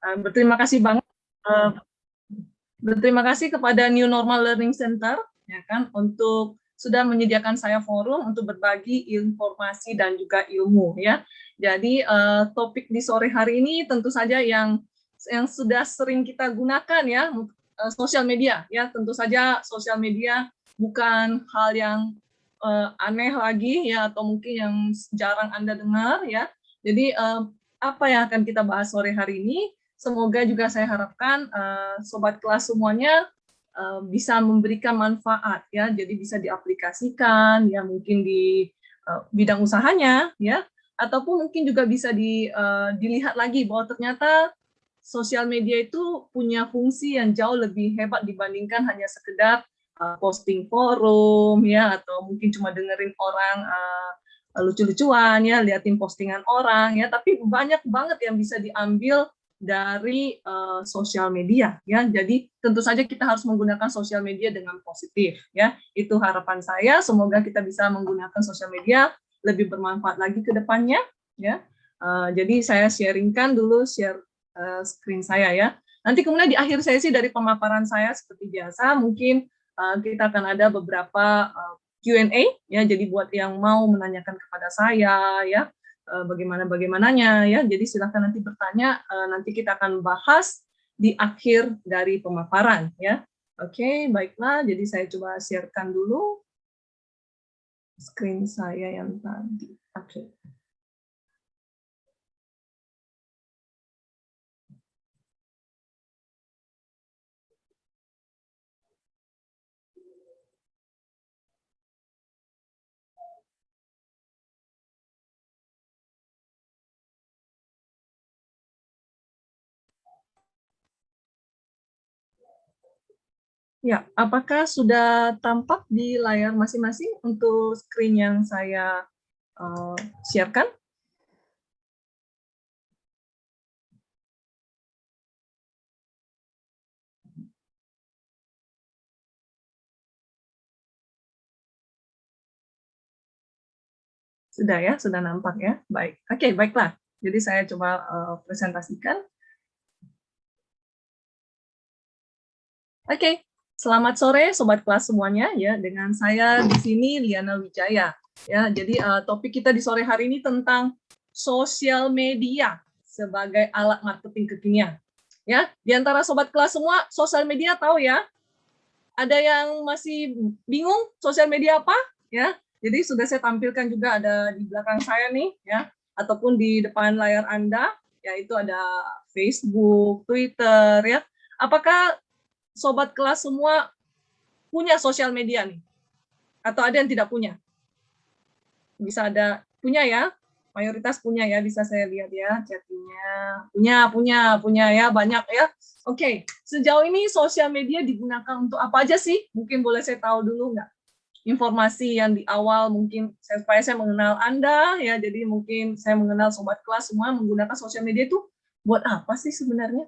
Berterima kasih banget. Uh, Berterima kasih kepada New Normal Learning Center, ya kan, untuk sudah menyediakan saya forum untuk berbagi informasi dan juga ilmu, ya. Jadi topik di sore hari ini tentu saja yang sudah sering kita gunakan, ya, sosial media, ya. Tentu saja sosial media bukan hal yang aneh lagi, ya, atau mungkin yang jarang Anda dengar, ya. Jadi apa yang akan kita bahas sore hari ini? Semoga juga saya harapkan sobat kelas semuanya bisa memberikan manfaat, ya, jadi bisa diaplikasikan, ya, mungkin di bidang usahanya, ya, ataupun mungkin juga bisa dilihat lagi bahwa ternyata sosial media itu punya fungsi yang jauh lebih hebat dibandingkan hanya sekedar posting forum, ya, atau mungkin cuma dengerin orang lucu-lucuan, ya, liatin postingan orang, ya, tapi banyak banget yang bisa diambil dari sosial media, ya. Jadi tentu saja kita harus menggunakan sosial media dengan positif, ya. Itu harapan saya, semoga kita bisa menggunakan sosial media lebih bermanfaat lagi ke depannya, ya. Jadi saya sharingkan dulu screen saya, ya. Nanti kemudian di akhir sesi dari pemaparan saya seperti biasa mungkin kita akan ada beberapa Q&A, ya. Jadi buat yang mau menanyakan kepada saya, ya, bagaimananya, ya. Jadi silakan nanti bertanya, nanti kita akan bahas di akhir dari pemaparan, ya. Oke, baiklah. Jadi saya coba sharekan dulu screen saya yang tadi. Oke. Ya, apakah sudah tampak di layar masing-masing untuk screen yang saya sharekan? Sudah, ya, sudah nampak, ya. Baik. Oke, baiklah. Jadi saya coba presentasikan. Oke, selamat sore sobat kelas semuanya, ya. Dengan saya di sini Liana Wijaya, ya. Jadi topik kita di sore hari ini tentang sosial media sebagai alat marketing kekinian. Ya, di antara sobat kelas semua sosial media tahu, ya. Ada yang masih bingung sosial media apa, ya? Jadi sudah saya tampilkan juga ada di belakang saya nih, ya, ataupun di depan layar Anda, yaitu ada Facebook, Twitter, ya. Apakah sobat kelas semua punya sosial media nih? Atau ada yang tidak punya? Bisa ada punya, ya? Mayoritas punya, ya, bisa saya lihat, ya, chattingnya. Punya, ya, banyak, ya. Oke, sejauh ini sosial media digunakan untuk apa aja sih? Mungkin boleh saya tahu dulu nggak? Informasi yang di awal mungkin supaya saya mengenal Anda, ya, jadi mungkin saya mengenal sobat kelas semua menggunakan sosial media itu buat apa sih sebenarnya?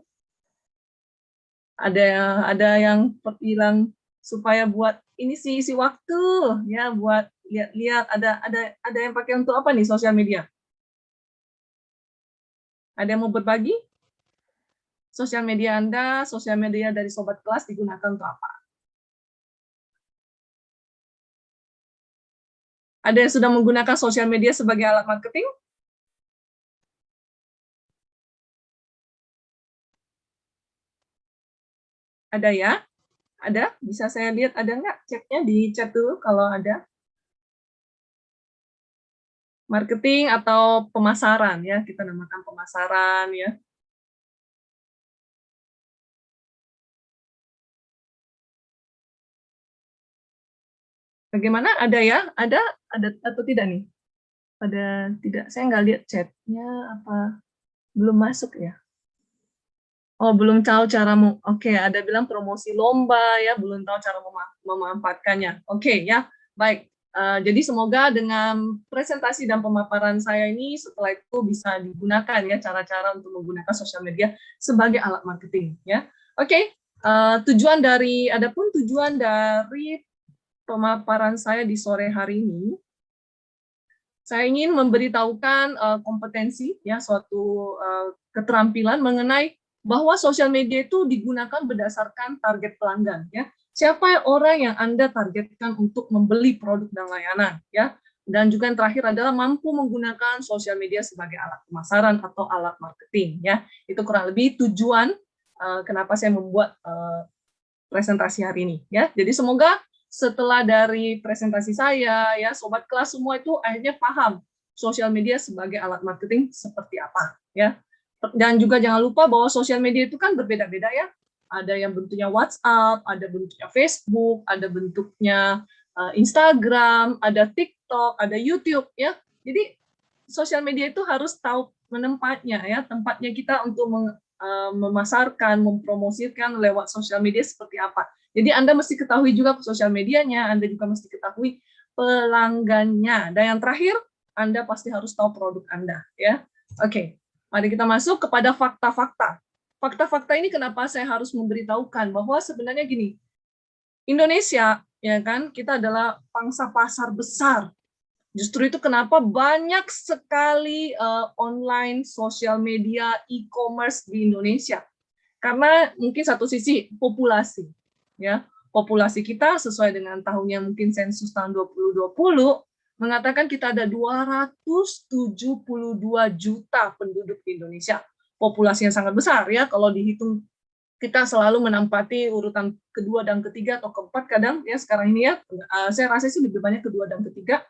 Ada yang bilang supaya buat ini sih isi waktu, ya, buat lihat-lihat. Ada yang pakai untuk apa nih sosial media? Ada yang mau berbagi? Sosial media Anda, sosial media dari sobat kelas digunakan untuk apa? Ada yang sudah menggunakan sosial media sebagai alat marketing? Ada, ya? Ada? Bisa saya lihat ada nggak chatnya? Di chat dulu kalau ada. Marketing atau pemasaran, ya, kita namakan pemasaran, ya. Bagaimana? Ada, ya? Ada atau tidak nih? Ada tidak? Saya nggak lihat chatnya apa belum masuk, ya? Oh, belum tahu cara oke, ada bilang promosi lomba, ya, belum tahu cara memanfaatkannya. Oke, ya, baik. Jadi semoga dengan presentasi dan pemaparan saya ini setelah itu bisa digunakan, ya, cara-cara untuk menggunakan sosial media sebagai alat marketing, ya. Oke, adapun tujuan dari pemaparan saya di sore hari ini, saya ingin memberitahukan kompetensi, ya, suatu keterampilan mengenai bahwa sosial media itu digunakan berdasarkan target pelanggan, ya. Siapa orang yang Anda targetkan untuk membeli produk dan layanan, ya. Dan juga yang terakhir adalah mampu menggunakan sosial media sebagai alat pemasaran atau alat marketing, ya. Itu kurang lebih tujuan kenapa saya membuat presentasi hari ini, ya. Jadi semoga setelah dari presentasi saya, ya, sobat kelas semua itu akhirnya paham sosial media sebagai alat marketing seperti apa, ya. Dan juga jangan lupa bahwa sosial media itu kan berbeda-beda, ya. Ada yang bentuknya WhatsApp, ada bentuknya Facebook, ada bentuknya Instagram, ada TikTok, ada YouTube, ya. Jadi sosial media itu harus tahu menempatnya, ya, tempatnya kita untuk memasarkan, mempromosikan lewat sosial media seperti apa. Jadi Anda mesti ketahui juga sosial medianya, Anda juga mesti ketahui pelanggannya. Dan yang terakhir, Anda pasti harus tahu produk Anda, ya. Oke, mari kita masuk kepada fakta-fakta. Fakta-fakta ini kenapa saya harus memberitahukan bahwa sebenarnya gini, Indonesia, ya kan, kita adalah pangsa pasar besar. Justru itu kenapa banyak sekali online, sosial media, e-commerce di Indonesia. Karena mungkin satu sisi populasi, ya, populasi kita sesuai dengan tahunnya mungkin sensus tahun 2020 mengatakan kita ada 272 juta penduduk di Indonesia. Populasi yang sangat besar, ya, kalau dihitung kita selalu menempati urutan kedua dan ketiga atau keempat kadang, ya, sekarang ini, ya, saya rasa sih lebih banyak kedua dan ketiga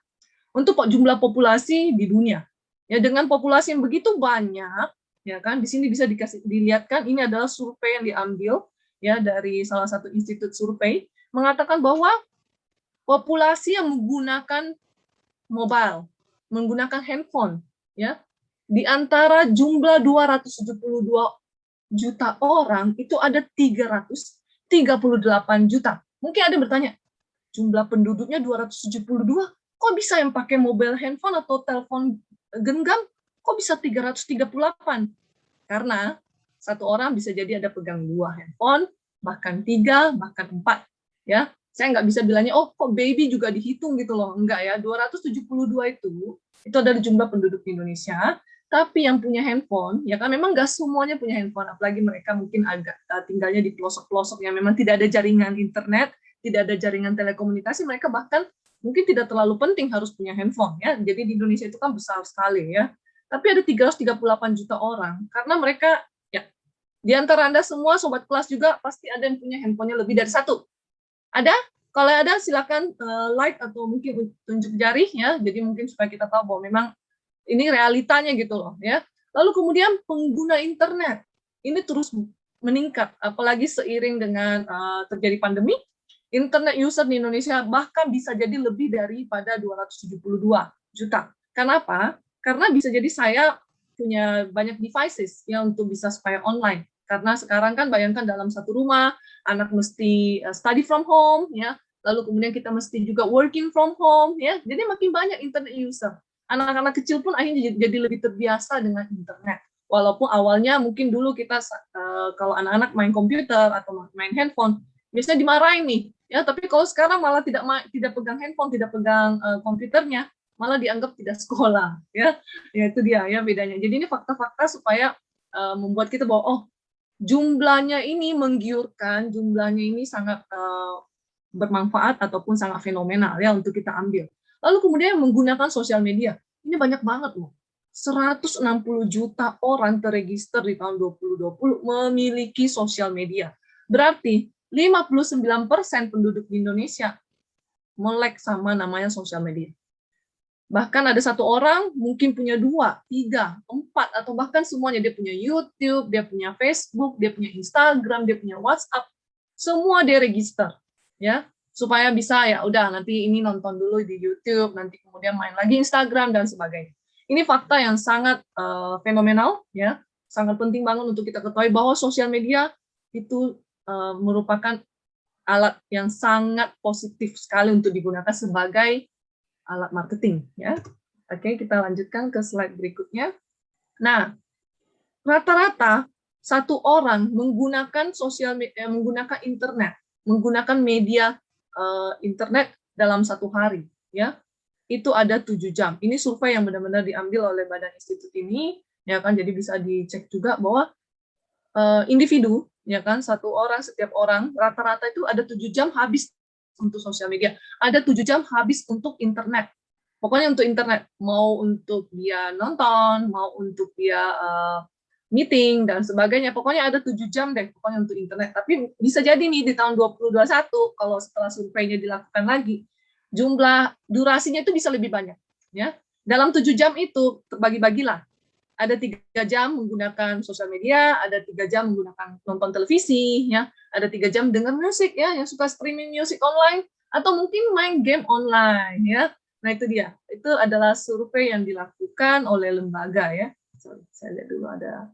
untuk jumlah populasi di dunia. Ya, dengan populasi yang begitu banyak, ya kan, di sini bisa dilihatkan ini adalah survei yang diambil, ya, dari salah satu institut survei mengatakan bahwa populasi yang menggunakan mobile, menggunakan handphone, ya, di antara jumlah 272 juta orang itu ada 338 juta. Mungkin ada bertanya, jumlah penduduknya 272, kok bisa yang pakai mobile handphone atau telepon genggam, kok bisa 338? Karena satu orang bisa jadi ada pegang 2 handphone, bahkan 3, bahkan 4. Ya, saya nggak bisa bilangnya, oh kok baby juga dihitung gitu loh. Enggak, ya, 272 itu adalah jumlah penduduk di Indonesia, tapi yang punya handphone, ya kan memang nggak semuanya punya handphone, apalagi mereka mungkin agak tinggalnya di pelosok-pelosok yang memang tidak ada jaringan internet, tidak ada jaringan telekomunikasi, mereka bahkan mungkin tidak terlalu penting harus punya handphone, ya. Jadi di Indonesia itu kan besar sekali, ya. Tapi ada 338 juta orang karena mereka, ya, di antara Anda semua sobat kelas juga pasti ada yang punya handphonenya lebih dari satu. Ada? Kalau ada silakan like atau mungkin tunjuk jari, ya. Jadi mungkin supaya kita tahu bahwa memang ini realitanya gitu loh, ya. Lalu kemudian pengguna internet ini terus meningkat, apalagi seiring dengan terjadi pandemi. Internet user di Indonesia bahkan bisa jadi lebih daripada 272 juta. Kenapa? Karena bisa jadi saya punya banyak devices ya untuk bisa supaya online. Karena sekarang kan bayangkan dalam satu rumah, anak mesti study from home, ya. Lalu kemudian kita mesti juga working from home, ya. Jadi makin banyak internet user. Anak-anak kecil pun akhirnya jadi lebih terbiasa dengan internet. Walaupun awalnya mungkin dulu kita kalau anak-anak main komputer atau main handphone, biasanya dimarahin nih, ya. Tapi kalau sekarang malah tidak pegang handphone, tidak pegang komputernya, malah dianggap tidak sekolah, ya. Ya itu dia, ya, bedanya. Jadi ini fakta-fakta supaya membuat kita bahwa oh jumlahnya ini menggiurkan, jumlahnya ini sangat bermanfaat ataupun sangat fenomenal ya untuk kita ambil. Lalu kemudian menggunakan sosial media. Ini banyak banget loh. 160 juta orang terregister di tahun 2020 memiliki sosial media. Berarti 59% penduduk di Indonesia melek sama namanya sosial media. Bahkan ada satu orang mungkin punya 2, 3, 4, atau bahkan semuanya. Dia punya YouTube, dia punya Facebook, dia punya Instagram, dia punya WhatsApp. Semua dia register, ya, supaya bisa ya udah nanti ini nonton dulu di YouTube, nanti kemudian main lagi Instagram dan sebagainya. Ini fakta yang sangat fenomenal, ya, sangat penting banget untuk kita ketahui bahwa sosial media itu merupakan alat yang sangat positif sekali untuk digunakan sebagai alat marketing, ya. Oke, kita lanjutkan ke slide berikutnya. Nah, rata-rata satu orang menggunakan menggunakan internet, menggunakan media internet dalam satu hari, ya. Itu ada 7 jam. Ini survei yang benar-benar diambil oleh Badan Institut ini, ya kan. Jadi bisa dicek juga bahwa individu, ya kan, satu orang, setiap orang rata-rata itu ada 7 jam habis untuk sosial media, ada 7 jam habis untuk internet. Pokoknya untuk internet, mau untuk dia nonton, mau untuk dia meeting dan sebagainya. Pokoknya ada 7 jam deh, pokoknya untuk internet. Tapi bisa jadi nih di tahun 2021, kalau setelah surveinya dilakukan lagi, jumlah durasinya itu bisa lebih banyak. Ya, dalam 7 jam itu terbagi-bagilah. Ada 3 jam menggunakan sosial media, ada 3 jam menggunakan nonton televisi, ya, ada 3 jam dengar musik, ya, yang suka streaming musik online, atau mungkin main game online, ya. Nah itu dia, itu adalah survei yang dilakukan oleh lembaga, ya. Sorry, saya lihat dulu ada.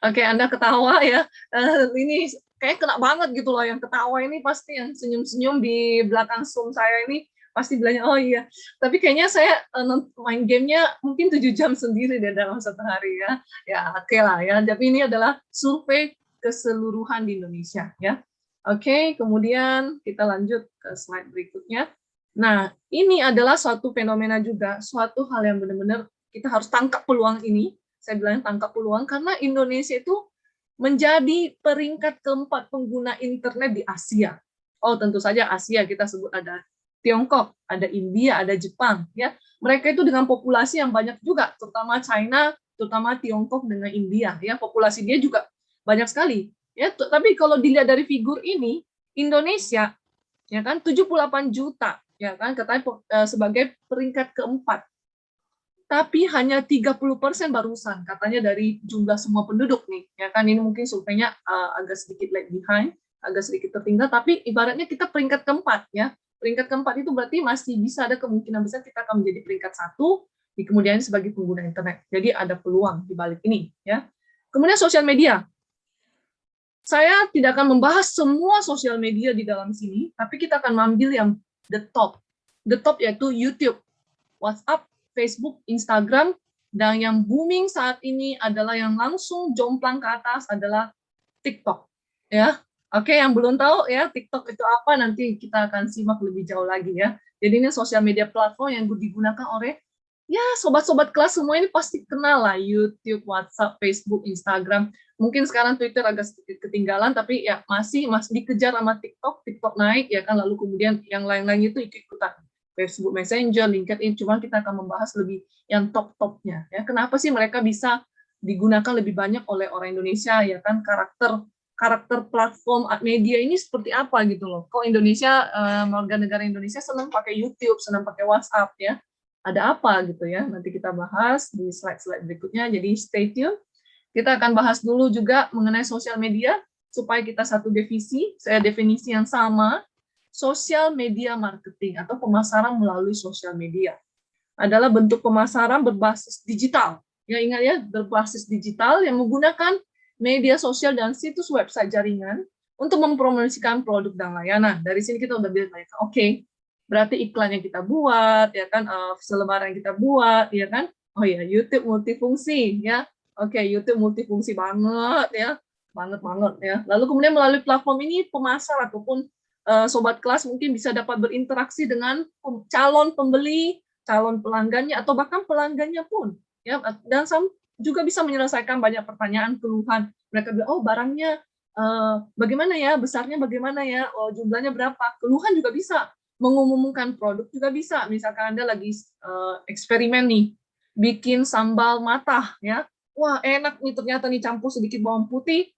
Oke, Anda ketawa ya. Ini kayak kena banget gitu loh, yang ketawa ini pasti yang senyum-senyum di belakang Zoom saya ini pasti bilangnya, oh iya. Tapi kayaknya saya main gamenya mungkin 7 jam sendiri deh dalam satu hari ya. Ya oke lah ya. Tapi ini adalah survei keseluruhan di Indonesia ya. Oke, kemudian kita lanjut ke slide berikutnya. Nah, ini adalah suatu fenomena juga, suatu hal yang benar-benar kita harus tangkap peluang ini. Saya bilang tangkap peluang karena Indonesia itu menjadi peringkat keempat pengguna internet di Asia. Oh, tentu saja Asia kita sebut ada Tiongkok, ada India, ada Jepang, ya. Mereka itu dengan populasi yang banyak juga, terutama China, terutama Tiongkok dengan India, ya. Populasi dia juga banyak sekali, ya. Tapi kalau dilihat dari figur ini, Indonesia, ya kan, 78 juta, ya kan, katanya sebagai peringkat keempat. Tapi hanya 30% barusan katanya dari jumlah semua penduduk nih, ya kan, ini mungkin surveinya agak sedikit lag behind, agak sedikit tertinggal, tapi ibaratnya kita peringkat keempat ya. Peringkat keempat itu berarti masih bisa ada kemungkinan besar kita akan menjadi peringkat satu di kemudian sebagai pengguna internet. Jadi ada peluang di balik ini ya. Kemudian sosial media. Saya tidak akan membahas semua sosial media di dalam sini, tapi kita akan mengambil yang the top. The top yaitu YouTube, WhatsApp, Facebook, Instagram, dan yang booming saat ini adalah yang langsung jomplang ke atas adalah TikTok. Ya, oke, yang belum tahu ya TikTok itu apa, nanti kita akan simak lebih jauh lagi ya. Jadi ini sosial media platform yang digunakan oleh ya sobat-sobat kelas semua ini pasti kenal lah, YouTube, WhatsApp, Facebook, Instagram. Mungkin sekarang Twitter agak sedikit ketinggalan, tapi ya masih dikejar sama TikTok. TikTok naik ya kan, lalu kemudian yang lain-lain itu ikut-ikutan. Facebook Messenger, LinkedIn, cuma kita akan membahas lebih yang top-topnya. Ya, kenapa sih mereka bisa digunakan lebih banyak oleh orang Indonesia ya kan, karakter platform media ini seperti apa gitu loh. Kok Indonesia, warga negara Indonesia senang pakai YouTube, senang pakai WhatsApp ya. Ada apa gitu ya, nanti kita bahas di slide-slide berikutnya, jadi stay tune. Kita akan bahas dulu juga mengenai sosial media, supaya kita satu definisi yang sama. Sosial media marketing atau pemasaran melalui sosial media adalah bentuk pemasaran berbasis digital. Ya, ingat ya, berbasis digital yang menggunakan media sosial dan situs website jaringan untuk mempromosikan produk dan layanan. Dari sini kita udah bilang, oke, berarti iklan yang kita buat, ya kan, selebaran yang kita buat, ya kan, oh ya, YouTube multifungsi, ya, oke, YouTube multifungsi banget, ya, banget ya. Lalu kemudian melalui platform ini pemasar ataupun sobat kelas mungkin bisa dapat berinteraksi dengan calon pembeli, calon pelanggannya, atau bahkan pelanggannya pun, ya, dan juga bisa menyelesaikan banyak pertanyaan, keluhan. Mereka bilang, oh barangnya bagaimana ya, besarnya bagaimana ya, oh jumlahnya berapa, keluhan juga bisa, mengumumkan produk juga bisa. Misalkan Anda lagi eksperimen nih, bikin sambal matah, ya, wah enak nih ternyata nih, campur sedikit bawang putih,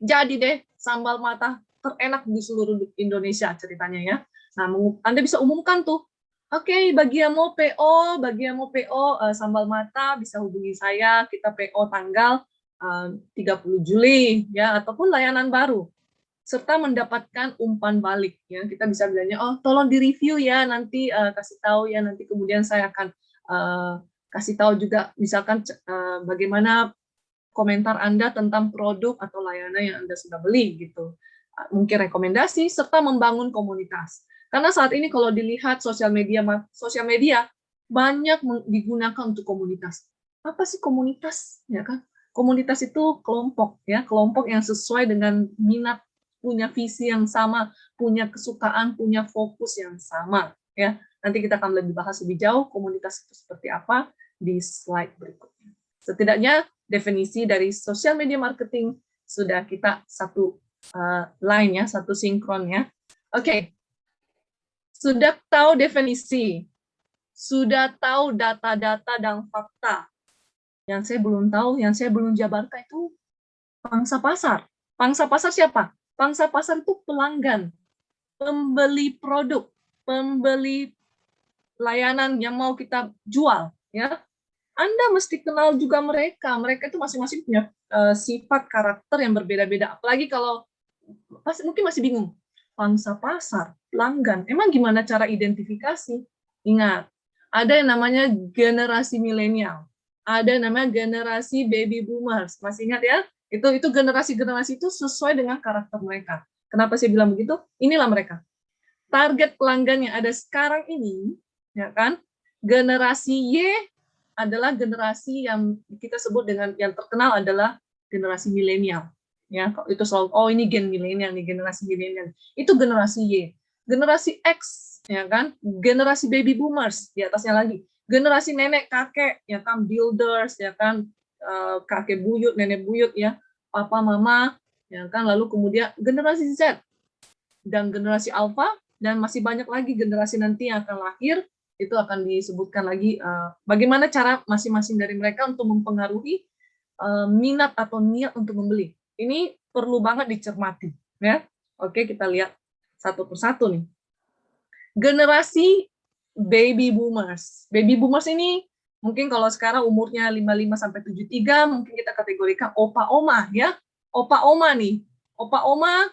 jadi deh sambal matah terenak di seluruh Indonesia ceritanya ya. Nah, Anda bisa umumkan tuh. Oke, bagi yang mau PO, sambal mata bisa hubungi saya, kita PO tanggal 30 Juli ya, ataupun layanan baru. Serta mendapatkan umpan balik ya. Kita bisa bilangnya, oh tolong di-review ya, nanti kasih tahu ya, nanti kemudian saya akan kasih tahu juga misalkan bagaimana komentar Anda tentang produk atau layanan yang Anda sudah beli gitu. Mungkin rekomendasi serta membangun komunitas. Karena saat ini kalau dilihat sosial media banyak digunakan untuk komunitas. Apa sih komunitas? Ya kan? Komunitas itu kelompok ya, kelompok yang sesuai dengan minat, punya visi yang sama, punya kesukaan, punya fokus yang sama ya. Nanti kita akan lebih bahas lebih jauh komunitas itu seperti apa di slide berikutnya. Setidaknya definisi dari social media marketing sudah kita satu line ya, satu sinkron ya. Oke. Sudah tahu definisi, sudah tahu data-data dan fakta. Yang saya belum tahu, yang saya belum jabarkan itu pangsa pasar. Pangsa pasar siapa? Pangsa pasar itu pelanggan, pembeli produk, pembeli layanan yang mau kita jual, ya. Anda mesti kenal juga mereka. Mereka itu masing-masing punya sifat karakter yang berbeda-beda. Apalagi kalau mungkin masih bingung. Pangsa pasar, pelanggan. Emang gimana cara identifikasi? Ingat, ada yang namanya generasi milenial. Ada yang namanya generasi baby boomers. Masih ingat ya? Itu generasi-generasi itu sesuai dengan karakter mereka. Kenapa saya bilang begitu? Inilah mereka. Target pelanggan yang ada sekarang ini, ya kan? Generasi Y adalah generasi yang kita sebut dengan yang terkenal adalah generasi milenial. Ya, itu selalu ini gen milenial nih, generasi milenial. Itu generasi Y. Generasi X, ya kan? Generasi baby boomers di atasnya lagi. Generasi nenek kakek, ya kan, builders, ya kan, kakek buyut, nenek buyut ya, papa mama, ya kan, lalu kemudian generasi Z dan generasi alpha dan masih banyak lagi generasi nanti yang akan lahir. Itu akan disebutkan lagi bagaimana cara masing-masing dari mereka untuk mempengaruhi minat atau niat untuk membeli. Ini perlu banget dicermati, ya. Oke, kita lihat satu persatu nih. Generasi baby boomers. Baby boomers ini mungkin kalau sekarang umurnya 55 sampai 73, mungkin kita kategorikan opa oma ya. Opa oma nih. Opa oma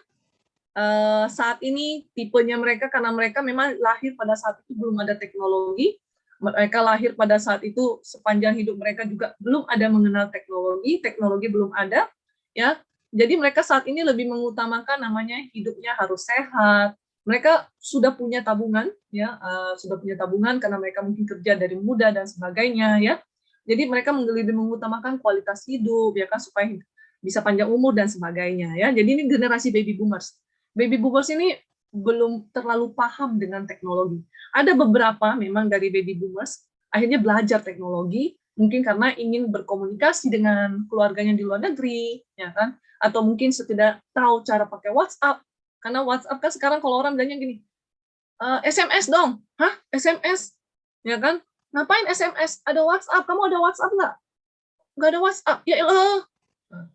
saat ini tipenya mereka karena mereka memang lahir pada saat itu belum ada teknologi. Mereka lahir pada saat itu sepanjang hidup mereka juga belum ada mengenal teknologi belum ada, ya. Jadi mereka saat ini lebih mengutamakan namanya hidupnya harus sehat. Mereka sudah punya tabungan, ya, sudah punya tabungan karena mereka mungkin kerja dari muda dan sebagainya, ya. Jadi mereka lebih mengutamakan kualitas hidup, ya kan, supaya bisa panjang umur dan sebagainya, ya. Jadi ini generasi baby boomers. Baby boomers ini belum terlalu paham dengan teknologi. Ada beberapa memang dari baby boomers akhirnya belajar teknologi, mungkin karena ingin berkomunikasi dengan keluarganya di luar negeri, ya kan? Atau mungkin setidak tahu cara pakai WhatsApp. Karena WhatsApp kan sekarang kalau orang bilangnya gini, SMS dong. Hah? SMS? Ya kan? Ngapain SMS? Ada WhatsApp. Kamu ada WhatsApp nggak? Nggak ada WhatsApp. Ya elah,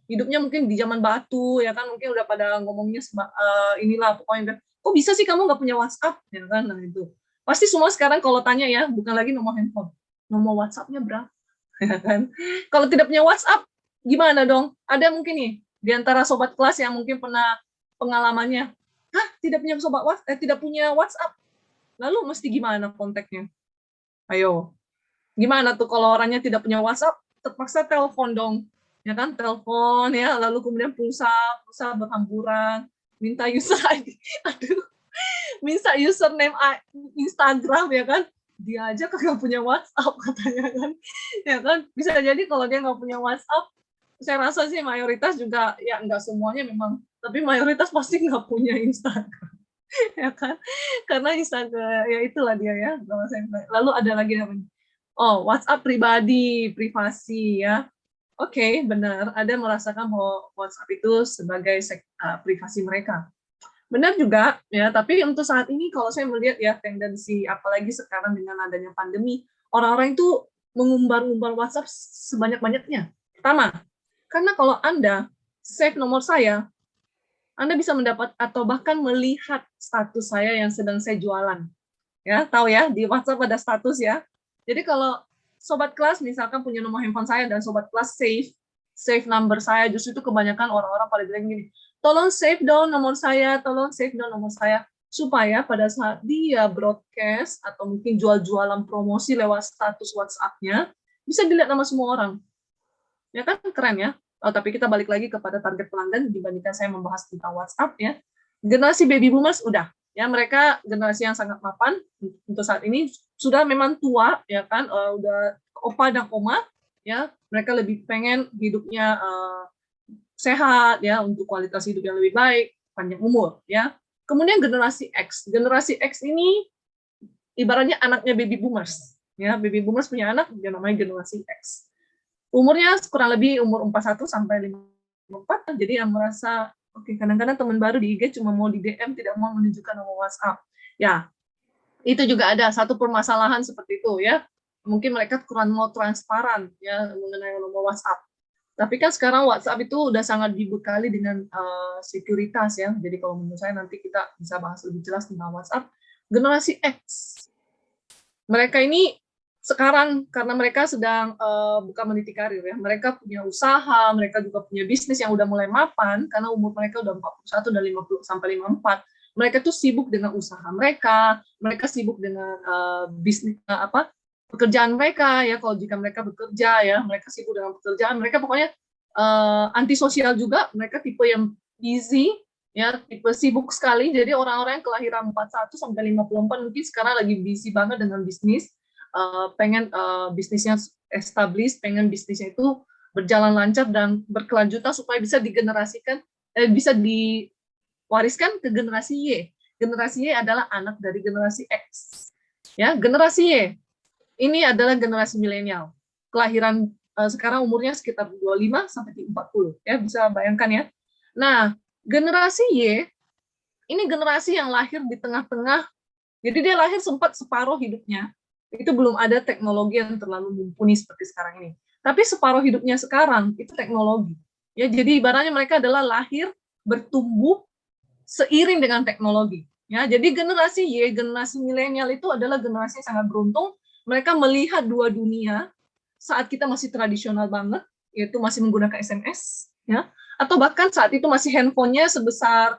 hidupnya mungkin di zaman batu, ya kan, mungkin udah pada ngomongnya inilah pokoknya, kok bisa sih kamu nggak punya WhatsApp, ya kan, nah itu pasti semua sekarang kalau tanya ya, bukan lagi nomor handphone, nomor WhatsApp-nya berapa, ya kan. Kalau tidak punya WhatsApp gimana dong? Ada mungkin nih di antara sobat kelas yang mungkin pernah pengalamannya, tidak punya tidak punya WhatsApp, lalu mesti gimana kontaknya? Ayo, gimana tuh kalau orangnya tidak punya WhatsApp, terpaksa telepon dong, ya kan, telepon ya, lalu kemudian pulsa berhamburan, minta user ID, aduh, minta username Instagram, ya kan, dia aja kagak punya WhatsApp katanya kan, ya kan, bisa jadi kalau dia nggak punya WhatsApp, saya rasa sih mayoritas juga, ya nggak semuanya memang, tapi mayoritas pasti nggak punya Instagram, ya kan, karena Instagram, ya itulah dia ya, lalu ada lagi namanya, WhatsApp pribadi, privasi ya. Oke, benar. Ada merasakan bahwa WhatsApp itu sebagai privasi mereka. Benar juga, ya. Tapi untuk saat ini, kalau saya melihat ya tendensi, apalagi sekarang dengan adanya pandemi, orang-orang itu mengumbar-umbar WhatsApp sebanyak-banyaknya. Pertama, karena kalau Anda save nomor saya, Anda bisa mendapat atau bahkan melihat status saya yang sedang saya jualan. Ya, tahu ya, di WhatsApp ada status ya. Jadi kalau sobat kelas misalkan punya nomor handphone saya dan sobat kelas save number saya, justru itu kebanyakan orang-orang pada bilang gini, tolong save dong nomor saya, tolong save dong nomor saya, supaya pada saat dia broadcast atau mungkin jual-jualan promosi lewat status WhatsApp-nya, bisa dilihat nama semua orang. Ya kan, keren ya. Tapi kita balik lagi kepada target pelanggan dibandingkan saya membahas tentang WhatsApp ya. Generasi baby boomers udah, ya, mereka generasi yang sangat mapan untuk saat ini, sudah memang tua, ya kan, udah opa dan oma, ya, mereka lebih pengen hidupnya sehat, ya, untuk kualitas hidup yang lebih baik, panjang umur, ya. Kemudian generasi X ini ibaratnya anaknya baby boomers, ya, baby boomers punya anak, dia namanya generasi X. umurnya kurang lebih umur 41 sampai 54. Jadi yang merasa oke, kadang-kadang teman baru di IG cuma mau di DM, tidak mau menunjukkan nomor WhatsApp. Ya, itu juga ada satu permasalahan seperti itu ya. Mungkin mereka kurang mau transparan ya mengenai nomor WhatsApp. Tapi kan sekarang WhatsApp itu udah sangat dibekali dengan sekuritas ya. Jadi kalau menurut saya nanti kita bisa bahas lebih jelas tentang WhatsApp. Generasi X, mereka ini sekarang karena mereka sedang bukan meniti karir ya, mereka punya usaha, mereka juga punya bisnis yang udah mulai mapan karena umur mereka udah 41 dan 50 sampai 54. Mereka tuh sibuk dengan usaha mereka, mereka sibuk dengan bisnis pekerjaan mereka ya, kalau jika mereka bekerja ya, mereka sibuk dengan pekerjaan, mereka pokoknya antisosial juga, mereka tipe yang busy ya, tipe sibuk sekali. Jadi orang-orang yang kelahiran 41 sampai 54 mungkin sekarang lagi busy banget dengan bisnis, pengen bisnisnya established, pengen bisnisnya itu berjalan lancar dan berkelanjutan supaya bisa digenerasikan, bisa diwariskan ke generasi Y. Generasi Y adalah anak dari generasi X. Ya, generasi Y ini adalah generasi milenial. Kelahiran sekarang umurnya sekitar 25 sampai 40 ya, bisa bayangkan ya. Nah, generasi Y ini generasi yang lahir di tengah-tengah. Jadi dia lahir sempat separuh hidupnya. Itu belum ada teknologi yang terlalu mumpuni seperti sekarang ini. Tapi separuh hidupnya sekarang itu teknologi. Ya, jadi ibaratnya mereka adalah lahir bertumbuh seiring dengan teknologi. Ya, jadi generasi Y, generasi milenial itu adalah generasi yang sangat beruntung. Mereka melihat dua dunia saat kita masih tradisional banget, yaitu masih menggunakan SMS, ya, atau bahkan saat itu masih handphonenya sebesar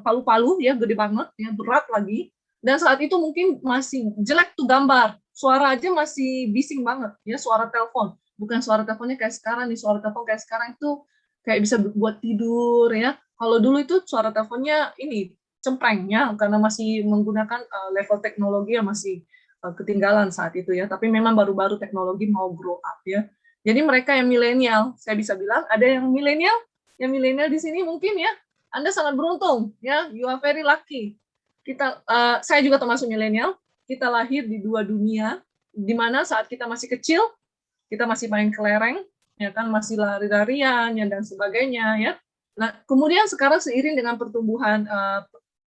palu-palu, ya, gede banget, ya, berat lagi. Dan saat itu mungkin masih jelek tuh gambar, suara aja masih bising banget, ya, suara telepon. Bukan suara teleponnya kayak sekarang nih, suara telepon kayak sekarang itu kayak bisa buat tidur, ya. Kalau dulu itu suara teleponnya ini cempreng ya, karena masih menggunakan level teknologi yang masih ketinggalan saat itu ya. Tapi memang baru-baru teknologi mau grow up ya. Jadi mereka yang milenial, saya bisa bilang ada yang milenial di sini mungkin ya. Anda sangat beruntung ya, you are very lucky. Saya juga termasuk milenial. Kita lahir di dua dunia, di mana saat kita masih kecil, kita masih main kelereng, ya kan, masih lari-larian dan sebagainya ya. Nah, kemudian sekarang seiring dengan pertumbuhan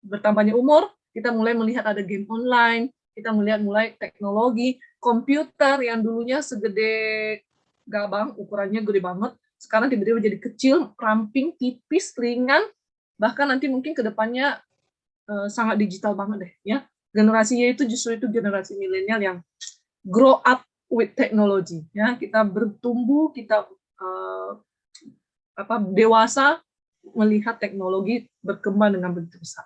bertambahnya umur, kita mulai melihat ada game online, kita melihat mulai teknologi, komputer yang dulunya segede gabang, ukurannya gede banget, sekarang tiba-tiba jadi kecil, ramping, tipis, ringan, bahkan nanti mungkin ke depannya sangat digital banget deh ya. Generasinya itu justru itu generasi milenial yang grow up with technology ya, kita bertumbuh, kita dewasa melihat teknologi berkembang dengan begitu besar.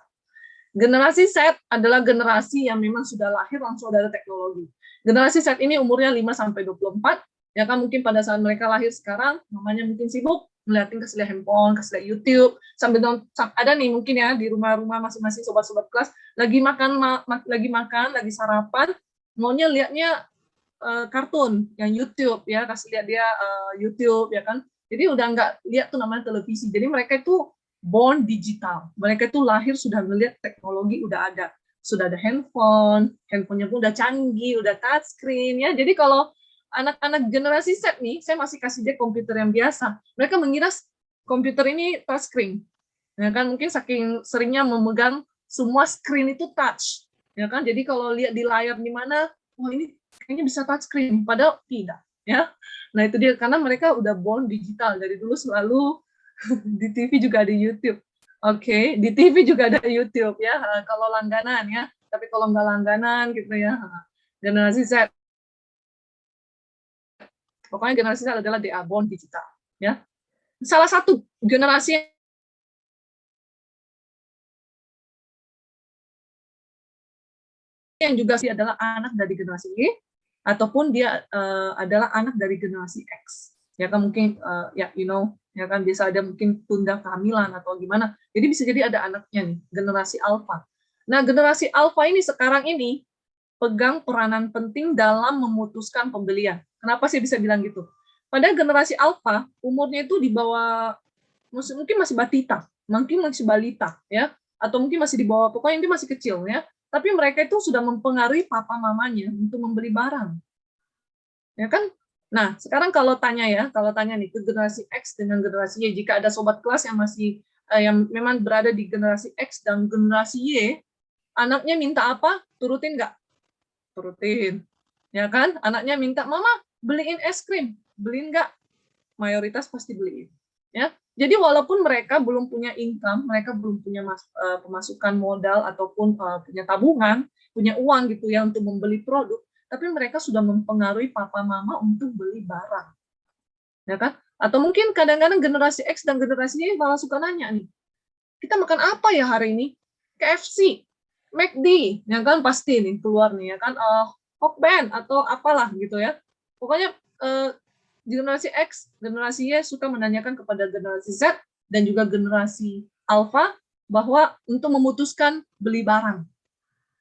Generasi Z adalah generasi yang memang sudah lahir langsung ada teknologi. Generasi Z ini umurnya 5 sampai 24, ya kan, mungkin pada saat mereka lahir sekarang mamanya mungkin sibuk ngeliatin, kasih lihat handphone, kasih lihat YouTube, sambil ada nih mungkin ya di rumah-rumah masing-masing sobat-sobat kelas lagi lagi sarapan, maunya lihatnya kartun yang YouTube ya, kasih lihat dia YouTube ya kan. Jadi udah nggak lihat tuh namanya televisi. Jadi mereka itu born digital. Mereka itu lahir sudah melihat teknologi udah ada. Sudah ada handphonenya pun udah canggih, udah touchscreen ya. Jadi kalau anak-anak generasi Z nih, saya masih kasih dia komputer yang biasa. Mereka mengira komputer ini touchscreen. Ya kan, mungkin saking seringnya memegang semua screen itu touch. Ya kan, jadi kalau lihat di layar di mana, wah ini kayaknya bisa touchscreen, padahal tidak. Ya, nah itu dia, karena mereka udah born digital dari dulu, selalu di TV juga ada YouTube. Oke, di TV juga ada YouTube ya, kalau langganan ya. Tapi kalau nggak langganan gitu ya, generasi Z. Pokoknya generasi Z adalah they are born digital ya. Salah satu generasi yang juga sih adalah anak dari generasi Y, ataupun dia adalah anak dari generasi X. Ya kan, mungkin ya ya kan, biasa ada mungkin tunda kehamilan atau gimana. Jadi bisa jadi ada anaknya nih, generasi Alpha. Nah, generasi Alpha ini sekarang ini pegang peranan penting dalam memutuskan pembelian. Kenapa sih bisa bilang gitu? Pada generasi Alpha, umurnya itu di bawah, mungkin masih batita, mungkin masih balita, ya, atau mungkin masih di bawah, pokoknya dia masih kecil, ya. Tapi mereka itu sudah mempengaruhi papa mamanya untuk membeli barang, ya kan? Nah, sekarang kalau tanya nih ke generasi X dengan generasi Y, jika ada sobat kelas yang masih yang memang berada di generasi X dan generasi Y, anaknya minta apa? Turutin nggak? Turutin. Ya kan? Anaknya minta, "Mama, beliin es krim." Beliin nggak? Mayoritas pasti beliin. Ya. Jadi walaupun mereka belum punya income, mereka belum punya pemasukan modal ataupun punya tabungan, punya uang gitu ya untuk membeli produk, tapi mereka sudah mempengaruhi papa mama untuk beli barang, ya kan? Atau mungkin kadang-kadang generasi X dan generasi Y malah suka nanya nih, kita makan apa ya hari ini? KFC, McD, ya kan pasti nih keluar nih ya kan, Hokben atau apalah gitu ya. Pokoknya generasi X, generasi Y suka menanyakan kepada generasi Z dan juga generasi Alpha bahwa untuk memutuskan beli barang.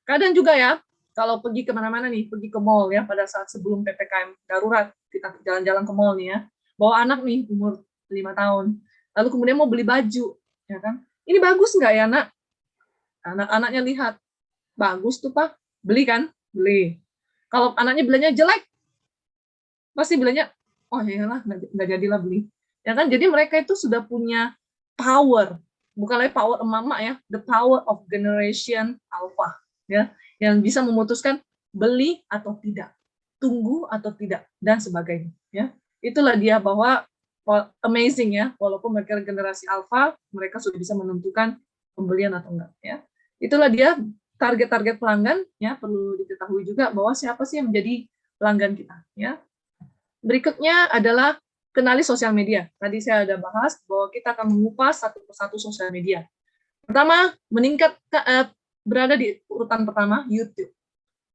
Kadang juga ya, kalau pergi kemana-mana nih, pergi ke mall ya, pada saat sebelum PPKM darurat, kita jalan-jalan ke mall nih ya, bawa anak nih, umur 5 tahun, lalu kemudian mau beli baju, ya kan, ini bagus nggak ya nak? Anak-anaknya lihat, bagus tuh pak, beli kan? Beli. Kalau anaknya bilangnya jelek, pasti bilangnya, oh iyalah, nggak jadilah beli. Ya kan, jadi mereka itu sudah punya power, bukan lagi power emak-emak ya, the power of generation alpha, ya, yang bisa memutuskan beli atau tidak, tunggu atau tidak, dan sebagainya. Ya, itulah dia bahwa amazing ya, walaupun mereka generasi alpha, mereka sudah bisa menentukan pembelian atau enggak. Ya, itulah dia target-target pelanggan. Ya, perlu diketahui juga bahwa siapa sih yang menjadi pelanggan kita. Ya, berikutnya adalah kenali sosial media. Tadi saya ada bahas bahwa kita akan mengupas satu persatu sosial media. Pertama, berada di urutan pertama, YouTube.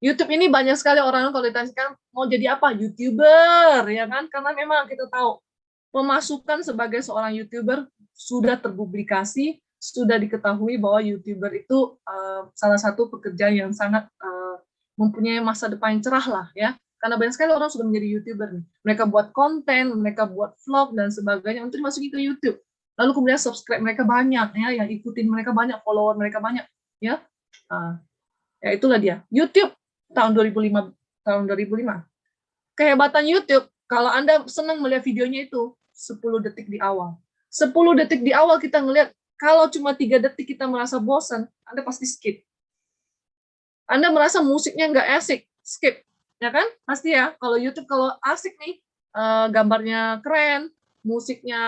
YouTube ini banyak sekali orang kalau ditanyakan mau jadi apa? YouTuber, ya kan? Karena memang kita tahu pemasukan sebagai seorang YouTuber sudah terpublikasi, sudah diketahui bahwa YouTuber itu salah satu pekerjaan yang sangat mempunyai masa depan yang cerah lah ya. Karena banyak sekali orang sudah menjadi YouTuber nih. Mereka buat konten, mereka buat vlog dan sebagainya untuk dimasukin ke YouTube. Lalu kemudian subscribe mereka banyak ya, yang ikutin mereka banyak, follower mereka banyak ya. Ya itulah dia. YouTube tahun 2005 Kehebatan YouTube, kalau Anda senang melihat videonya itu 10 detik di awal. 10 detik di awal kita ngelihat, kalau cuma 3 detik kita merasa bosan, Anda pasti skip. Anda merasa musiknya nggak asik, skip. Ya kan? Pasti ya. Kalau YouTube kalau asik nih, gambarnya keren, musiknya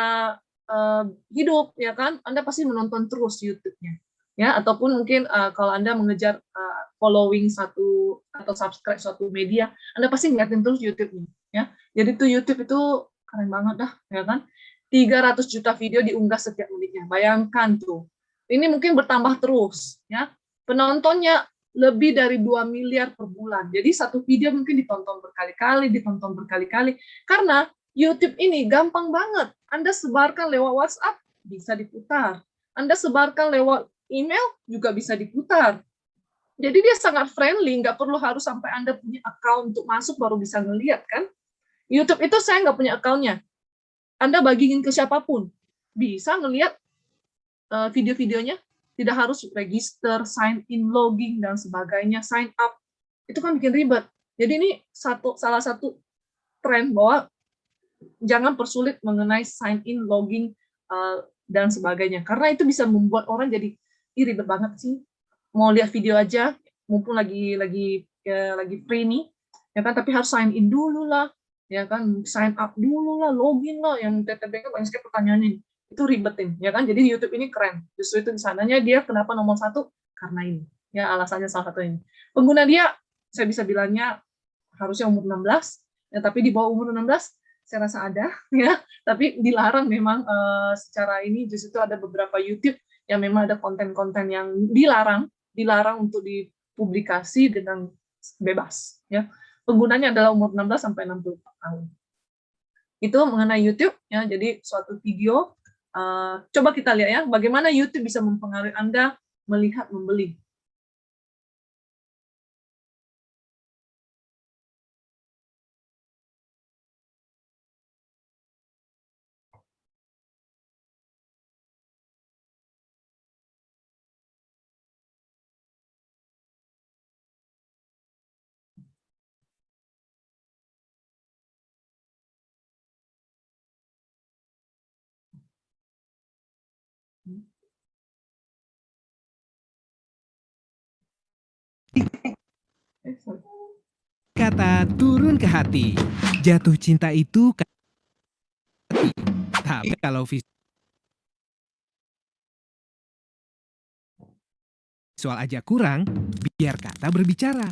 hidup, ya kan? Anda pasti menonton terus YouTube-nya. Ya, ataupun mungkin kalau Anda mengejar following satu atau subscribe suatu media, Anda pasti ngeliatin terus YouTube-nya. Ya, jadi tuh YouTube itu keren banget dah, ya kan? 300 juta video diunggah setiap menitnya. Bayangkan tuh. Ini mungkin bertambah terus, ya. Penontonnya lebih dari 2 miliar per bulan. Jadi satu video mungkin ditonton berkali-kali. Karena YouTube ini gampang banget. Anda sebarkan lewat WhatsApp, bisa diputar. Anda sebarkan lewat email, juga bisa diputar. Jadi dia sangat friendly, nggak perlu harus sampai Anda punya account untuk masuk baru bisa ngelihat kan. YouTube itu saya nggak punya account-nya. Anda bagiin ke siapapun. Bisa ngelihat video-videonya, tidak harus register, sign in, logging, dan sebagainya, sign up. Itu kan bikin ribet. Jadi ini salah satu tren bahwa jangan persulit mengenai sign in, logging, dan sebagainya. Karena itu bisa membuat orang jadi, ribet banget sih. Mau lihat video aja, mumpung lagi free nih, ya kan, tapi harus sign in dulu lah, ya kan, sign up dulu lah, login lah, yang TTBK banyak sekali pertanyaannya, itu ribetin, ya kan. Jadi YouTube ini keren, justru itu di sananya dia kenapa nomor satu, karena ini, ya alasannya salah satu ini. Pengguna dia, saya bisa bilangnya harusnya umur 16, ya, tapi di bawah umur 16, saya rasa ada, ya, tapi dilarang memang secara ini, justru itu ada beberapa YouTube yang memang ada konten-konten yang dilarang untuk dipublikasi dengan bebas, ya. Penggunanya adalah umur 16 sampai 64 tahun. Itu mengenai YouTube, ya. Jadi suatu video, coba kita lihat ya, bagaimana YouTube bisa mempengaruhi Anda melihat membeli. Kata turun ke hati. Jatuh cinta itu ke hati. Tapi kalau visual aja kurang, biar kata berbicara.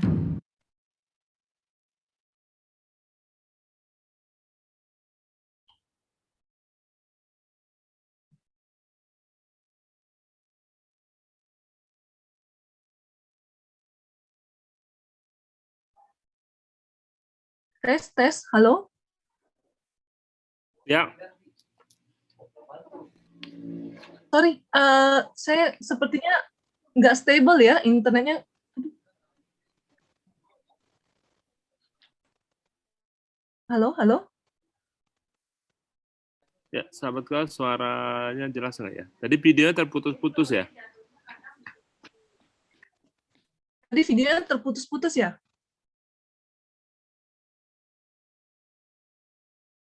Tes, halo? Ya. Sorry, saya sepertinya nggak stable ya internetnya. Halo? Ya, sahabat kelas, suaranya jelas nggak ya? Tadi videonya terputus-putus ya? Tadi videonya terputus-putus ya?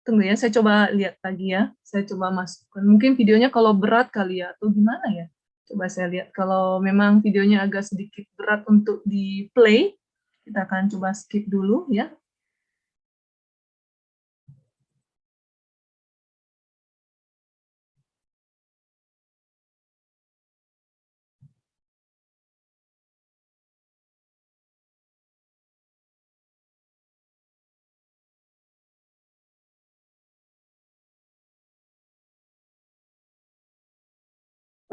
Tunggu ya, saya coba lihat lagi ya. Saya coba masukkan. Mungkin videonya kalau berat kali ya, atau gimana ya? Coba saya lihat. Kalau memang videonya agak sedikit berat untuk di play, kita akan coba skip dulu ya.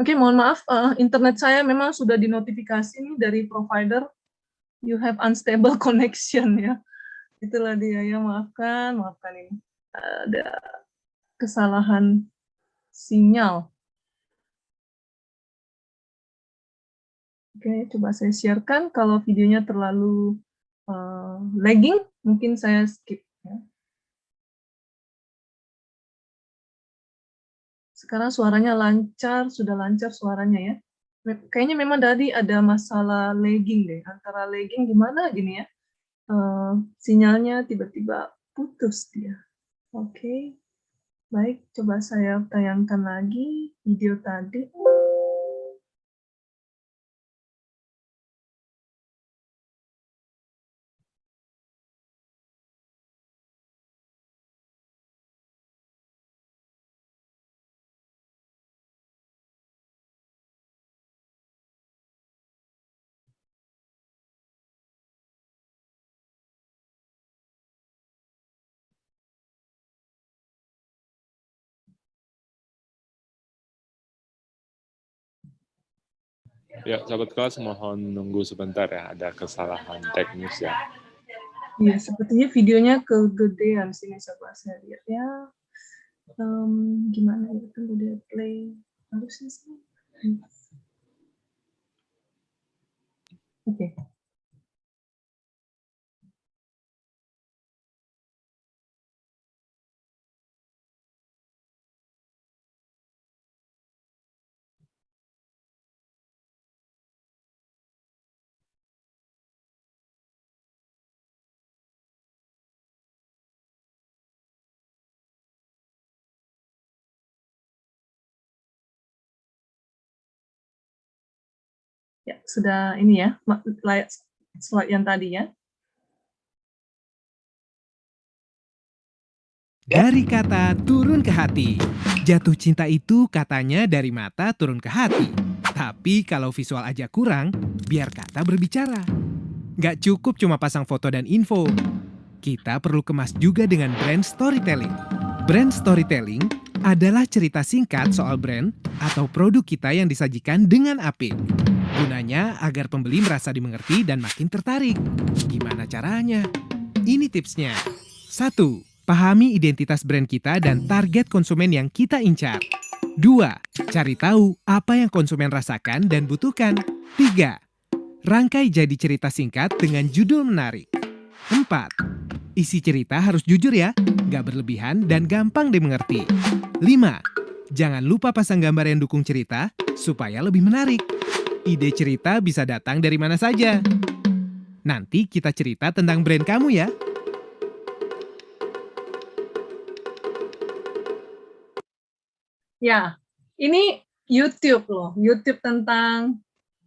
Oke, mohon maaf, internet saya memang sudah dinotifikasi nih dari provider, you have unstable connection ya. Itulah dia ya, maafkan ini. Ada kesalahan sinyal. Oke, coba saya sharekan. Kalau videonya terlalu lagging, mungkin saya skip. Ya. Sekarang suaranya lancar, sudah lancar suaranya ya. Kayaknya memang tadi ada masalah lagging deh. Antara lagging gimana gini ya. Sinyalnya tiba-tiba putus dia. Oke, baik. Coba saya tayangkan lagi video tadi. Ya, sahabat kelas mohon nunggu sebentar ya, ada kesalahan teknis ya. Iya, sepertinya videonya kegedean sini, coba saya lihat ya. Gimana ya, tunggu dia play. Harusnya sih. Oke. Ya, sudah ini ya, slide yang tadi ya. Dari kata turun ke hati. Jatuh cinta itu katanya dari mata turun ke hati. Tapi kalau visual aja kurang, biar kata berbicara. Nggak cukup cuma pasang foto dan info. Kita perlu kemas juga dengan brand storytelling. Brand storytelling adalah cerita singkat soal brand atau produk kita yang disajikan dengan apik. Gunanya agar pembeli merasa dimengerti dan makin tertarik. Gimana caranya? Ini tipsnya. 1. Pahami identitas brand kita dan target konsumen yang kita incar. 2. Cari tahu apa yang konsumen rasakan dan butuhkan. 3. Rangkai jadi cerita singkat dengan judul menarik. 4. Isi cerita harus jujur ya, nggak berlebihan dan gampang dimengerti. 5. Jangan lupa pasang gambar yang dukung cerita supaya lebih menarik. Ide cerita bisa datang dari mana saja. Nanti kita cerita tentang brand kamu ya. Ya, ini YouTube loh, YouTube tentang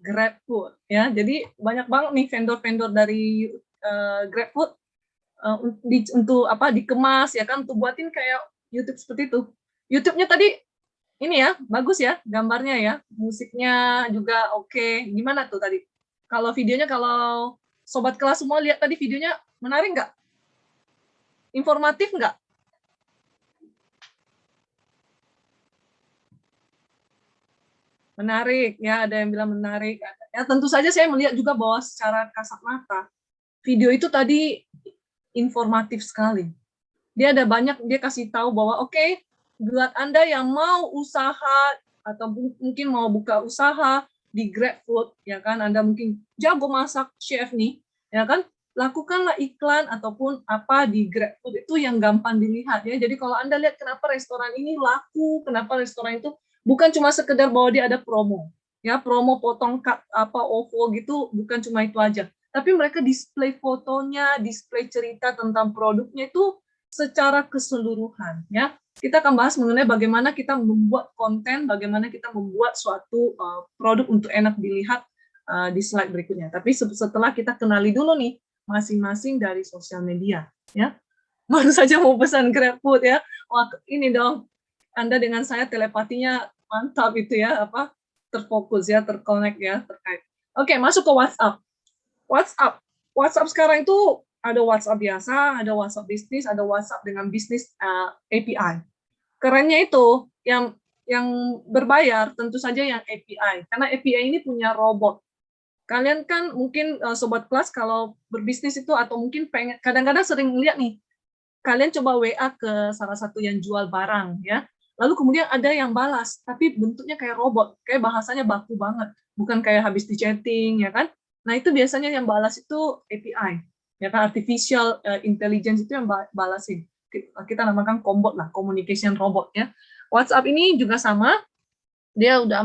GrabFood ya. Jadi banyak banget nih vendor-vendor dari GrabFood untuk apa dikemas ya kan, untuk buatin kayak YouTube seperti itu. YouTube-nya tadi ini ya, bagus ya gambarnya ya, musiknya juga oke. Gimana tuh tadi? Kalau videonya, kalau sobat kelas semua lihat tadi videonya, menarik nggak? Informatif nggak? Menarik ya, ada yang bilang menarik. Ya tentu saja saya melihat juga bahwa secara kasat mata video itu tadi informatif sekali. Dia ada banyak, dia kasih tahu bahwa oke, buat Anda yang mau usaha atau mungkin mau buka usaha di GrabFood, ya kan, Anda mungkin jago masak, chef nih, ya kan, lakukanlah iklan ataupun apa di GrabFood itu yang gampang dilihat ya. Jadi kalau Anda lihat kenapa restoran ini laku, kenapa restoran itu bukan cuma sekedar bahwa dia ada promo, ya promo potong cut apa OVO gitu, bukan cuma itu aja. Tapi mereka display fotonya, display cerita tentang produknya itu secara keseluruhan ya. Kita akan bahas mengenai bagaimana kita membuat konten, bagaimana kita membuat suatu produk untuk enak dilihat di slide berikutnya. Tapi setelah kita kenali dulu nih masing-masing dari sosial media ya. Baru saja mau pesan GrabFood ya. Wah, ini dong. Anda dengan saya telepatinya mantap itu ya, apa? Terfokus ya, terconnect ya, terkait. Oke, masuk ke WhatsApp. WhatsApp. WhatsApp sekarang itu ada WhatsApp biasa, ada WhatsApp bisnis, ada WhatsApp dengan bisnis API. Kerennya itu yang berbayar tentu saja yang API, karena API ini punya robot. Kalian kan mungkin sobat kelas kalau berbisnis itu atau mungkin pengen kadang-kadang sering lihat nih, kalian coba WA ke salah satu yang jual barang ya. Lalu kemudian ada yang balas, tapi bentuknya kayak robot, kayak bahasanya baku banget, bukan kayak habis di chatting ya kan. Nah, itu biasanya yang balas itu API, ya kan, artificial intelligence itu yang balasin. Kita namakan kombot lah, communication robot ya. WhatsApp ini juga sama, dia udah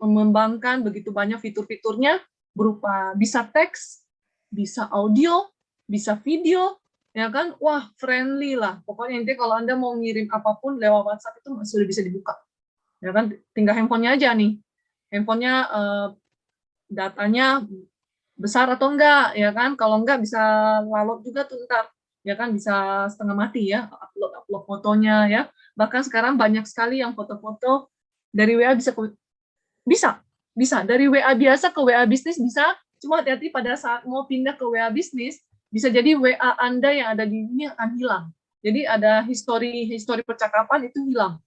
mengembangkan begitu banyak fitur-fiturnya berupa bisa teks, bisa audio, bisa video, ya kan? Wah, friendly lah. Pokoknya intinya kalau Anda mau ngirim apapun lewat WhatsApp itu sudah bisa dibuka. Ya kan? Tinggal handphonenya aja nih. Handphonenya datanya besar atau enggak, ya kan? Kalau enggak bisa lalot juga tuh ntar, ya kan, bisa setengah mati ya, upload fotonya ya. Bahkan sekarang banyak sekali yang foto-foto dari WA bisa dari WA biasa ke WA bisnis bisa, cuma hati-hati pada saat mau pindah ke WA bisnis, bisa jadi WA Anda yang ada di ini akan hilang. Jadi ada histori percakapan itu hilang.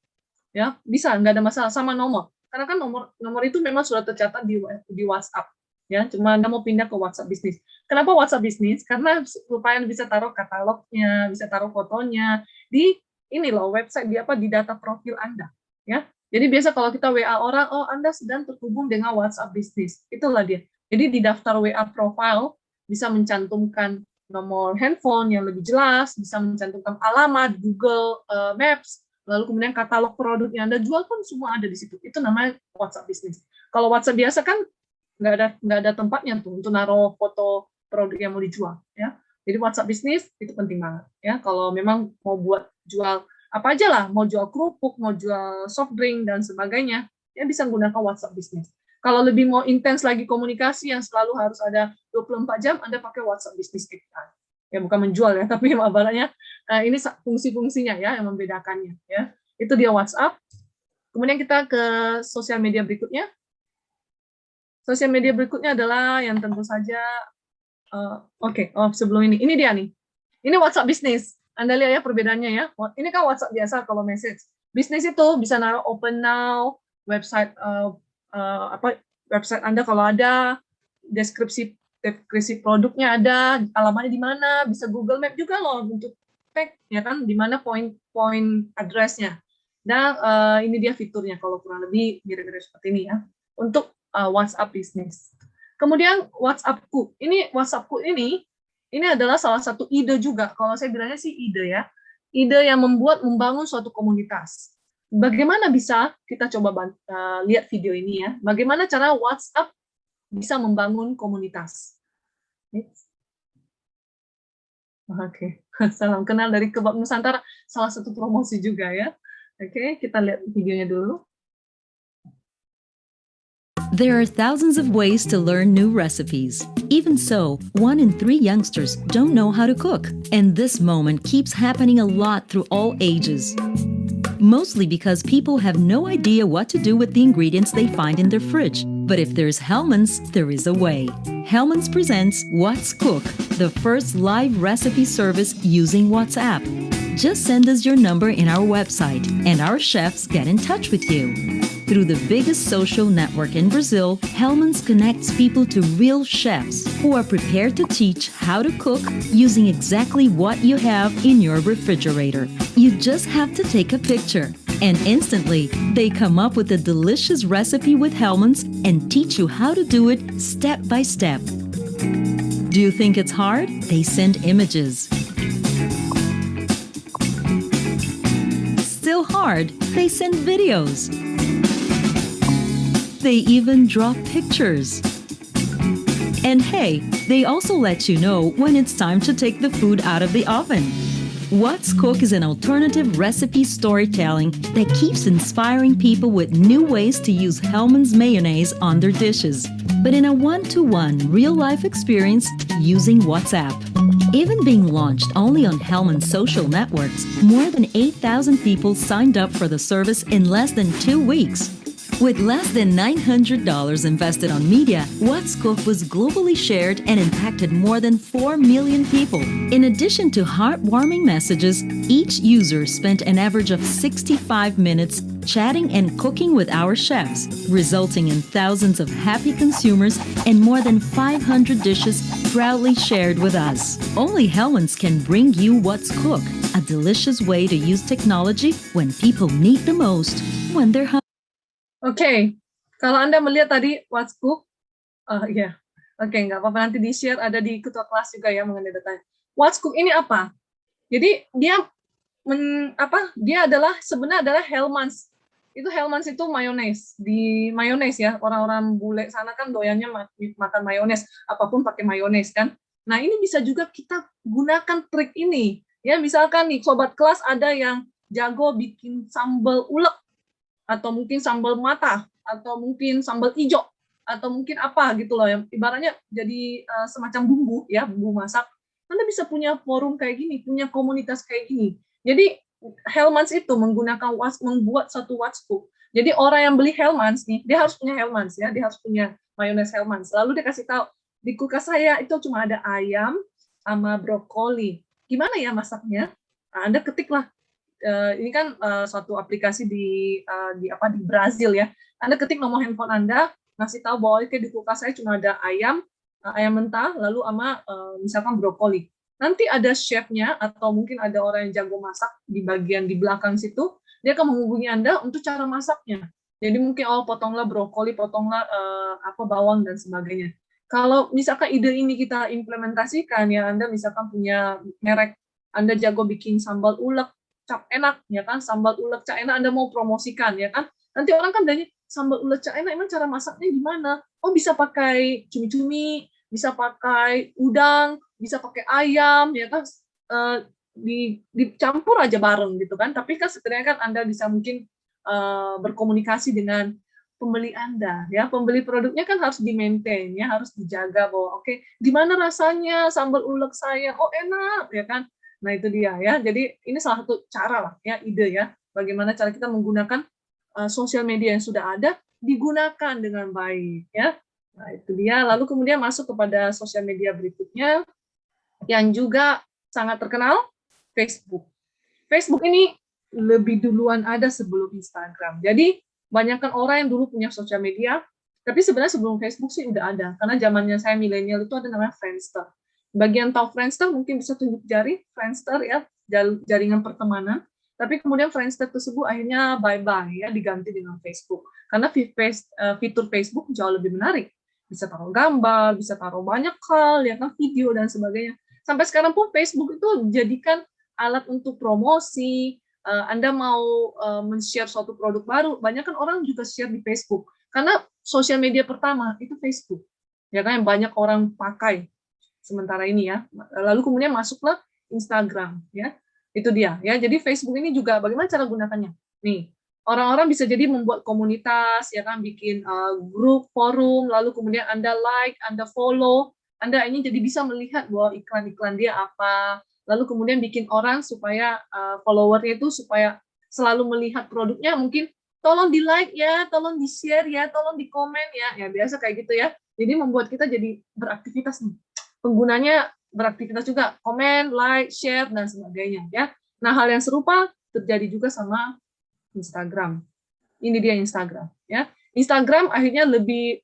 Ya, bisa, nggak ada masalah sama nomor. Karena kan nomor itu memang sudah tercatat di WhatsApp. Ya, cuma Anda mau pindah ke WhatsApp bisnis. Kenapa WhatsApp bisnis? Karena supaya bisa taruh katalognya, bisa taruh fotonya di ini loh website di data profil Anda. Ya, jadi biasa kalau kita WA orang, oh Anda sedang terhubung dengan WhatsApp bisnis. Itulah dia. Jadi di daftar WA profile bisa mencantumkan nomor handphone yang lebih jelas, bisa mencantumkan alamat, Google Maps, lalu kemudian katalog produk yang Anda jual pun semua ada di situ. Itu namanya WhatsApp bisnis. Kalau WhatsApp biasa kan nggak ada tempatnya tuh untuk naruh foto produk yang mau dijual. Ya. Jadi WhatsApp bisnis itu penting banget. Ya, kalau memang mau buat jual apa aja lah, mau jual kerupuk, mau jual soft drink dan sebagainya, ya bisa menggunakan WhatsApp bisnis. Kalau lebih mau intens lagi komunikasi yang selalu harus ada 24 jam, Anda pakai WhatsApp bisnis API. Ya bukan menjual ya, tapi ibaratnya ini fungsi-fungsinya ya yang membedakannya ya. Itu dia WhatsApp. Kemudian kita ke sosial media berikutnya. Sosial media berikutnya adalah yang tentu saja sebelum ini dia nih. Ini WhatsApp bisnis. Anda lihat ya perbedaannya ya. Ini kan WhatsApp biasa kalau message. Bisnis itu bisa naruh open now, website website Anda kalau ada, deskripsi produknya ada, alamatnya di mana, bisa Google Map juga loh untuk tag ya kan, di mana point address-nya. Dan ini dia fiturnya kalau kurang lebih mirip-mirip seperti ini ya. Untuk WhatsApp bisnis. Kemudian WhatsApp-ku. Ini WhatsApp-ku ini adalah salah satu ide juga. Kalau saya bilangnya sih ide ya. Ide yang membangun suatu komunitas. Bagaimana bisa kita coba lihat video ini ya. Bagaimana cara WhatsApp bisa membangun komunitas. Oke. Salam kenal dari Kebab Nusantara. Salah satu promosi juga ya. Oke, kita lihat videonya dulu. There are thousands of ways to learn new recipes. Even so, 1 in 3 youngsters don't know how to cook, and this moment keeps happening a lot through all ages. Mostly because people have no idea what to do with the ingredients they find in their fridge. But if there's Hellmann's, there is a way. Hellmann's presents What's Cook, the first live recipe service using WhatsApp. Just send us your number in our website, and our chefs get in touch with you. Through the biggest social network in Brazil, Hellmann's connects people to real chefs who are prepared to teach how to cook using exactly what you have in your refrigerator. You just have to take a picture, and instantly they come up with a delicious recipe with Hellmann's and teach you how to do it step by step. Do you think it's hard? They send images. Still hard? They send videos. They even draw pictures. And hey, they also let you know when it's time to take the food out of the oven. What's Cook is an alternative recipe storytelling that keeps inspiring people with new ways to use Hellmann's mayonnaise on their dishes, but in a one-to-one real-life experience using WhatsApp. Even being launched only on Hellmann's social networks, more than 8,000 people signed up for the service in less than 2 weeks. With less than $900 invested on media, What's Cook was globally shared and impacted more than 4 million people. In addition to heartwarming messages, each user spent an average of 65 minutes chatting and cooking with our chefs, resulting in thousands of happy consumers and more than 500 dishes proudly shared with us. Only Hellmann's can bring you What's Cook, a delicious way to use technology when people need the most, when they're hungry. Oke, kalau Anda melihat tadi What's Cook, ya, oke, nggak apa-apa, nanti di-share, ada di ketua kelas juga ya mengenai datanya. What's Cook ini apa? Jadi dia dia sebenarnya adalah Hellmann's. Itu Hellmann's itu mayones, di mayones ya, orang-orang bule sana kan doyannya makan mayones, apapun pakai mayones kan. Nah, ini bisa juga kita gunakan trik ini. Ya, misalkan nih sobat kelas ada yang jago bikin sambal ulek, atau mungkin sambal mata, atau mungkin sambal hijau, atau mungkin apa gitu loh, yang ibaratnya jadi semacam bumbu ya, bumbu masak. Anda bisa punya forum kayak gini, punya komunitas kayak gini. Jadi Hellmann's itu membuat satu What's Cook. Jadi orang yang beli Hellmann's nih, dia harus punya Hellmann's ya, dia harus punya mayones Hellmann's. Lalu dia kasih tahu, di kulkas saya itu cuma ada ayam sama brokoli. Gimana ya masaknya? Nah, Anda ketiklah. Ini kan suatu aplikasi di Brazil ya. Anda ketik nomor handphone Anda, ngasih tahu bahwa di kulkas saya cuma ada ayam mentah, lalu sama misalkan brokoli. Nanti ada chefnya atau mungkin ada orang yang jago masak di bagian di belakang situ, dia akan menghubungi Anda untuk cara masaknya. Jadi mungkin potonglah brokoli, potonglah bawang dan sebagainya. Kalau misalkan ide ini kita implementasikan ya, Anda misalkan punya merek, Anda jago bikin sambal ulek cap enak ya kan, sambal ulek cap enak Anda mau promosikan ya kan, nanti orang kan tanya sambal ulek cap enak emang cara masaknya gimana? Oh, bisa pakai cumi-cumi, bisa pakai udang, bisa pakai ayam ya kan, dicampur aja bareng gitu kan. Tapi kan sebenarnya kan Anda bisa mungkin berkomunikasi dengan pembeli Anda ya, pembeli produknya kan harus di-maintain ya, harus dijaga bahwa oke, gimana rasanya sambal ulek saya, oh enak ya kan. Nah, itu dia ya. Jadi ini salah satu cara lah ya, ide ya, bagaimana cara kita menggunakan sosial media yang sudah ada digunakan dengan baik ya. Nah, itu dia. Lalu kemudian masuk kepada sosial media berikutnya yang juga sangat terkenal, Facebook. Facebook ini lebih duluan ada sebelum Instagram. Jadi banyakkan orang yang dulu punya sosial media, tapi sebenarnya sebelum Facebook sih udah ada. Karena zamannya saya milenial itu ada namanya Friendster. Bagian tahu Friendster mungkin bisa tunjuk jari, Friendster ya, jaringan pertemanan. Tapi kemudian Friendster tersebut akhirnya bye-bye ya, diganti dengan Facebook. Karena fitur Facebook jauh lebih menarik. Bisa taruh gambar, bisa taruh banyak hal, ya kan, video dan sebagainya. Sampai sekarang pun Facebook itu jadikan alat untuk promosi. Anda mau men-share suatu produk baru, banyak kan orang juga share di Facebook. Karena sosial media pertama itu Facebook. Ya kan, yang banyak orang pakai sementara ini ya. Lalu kemudian masuklah Instagram ya. Itu dia ya. Jadi Facebook ini juga bagaimana cara gunakannya? Nih, orang-orang bisa jadi membuat komunitas, ya kan, bikin grup, forum, lalu kemudian Anda like, Anda follow, Anda ini jadi bisa melihat bahwa iklan-iklan dia apa, lalu kemudian bikin orang supaya followernya itu supaya selalu melihat produknya, mungkin tolong di like ya, tolong di share ya, tolong di komen ya biasa kayak gitu ya. Jadi membuat kita jadi beraktivitas nih. Penggunanya beraktivitas juga, komen, like, share, dan sebagainya ya. Nah, hal yang serupa terjadi juga sama Instagram. Ini dia Instagram ya. Instagram akhirnya lebih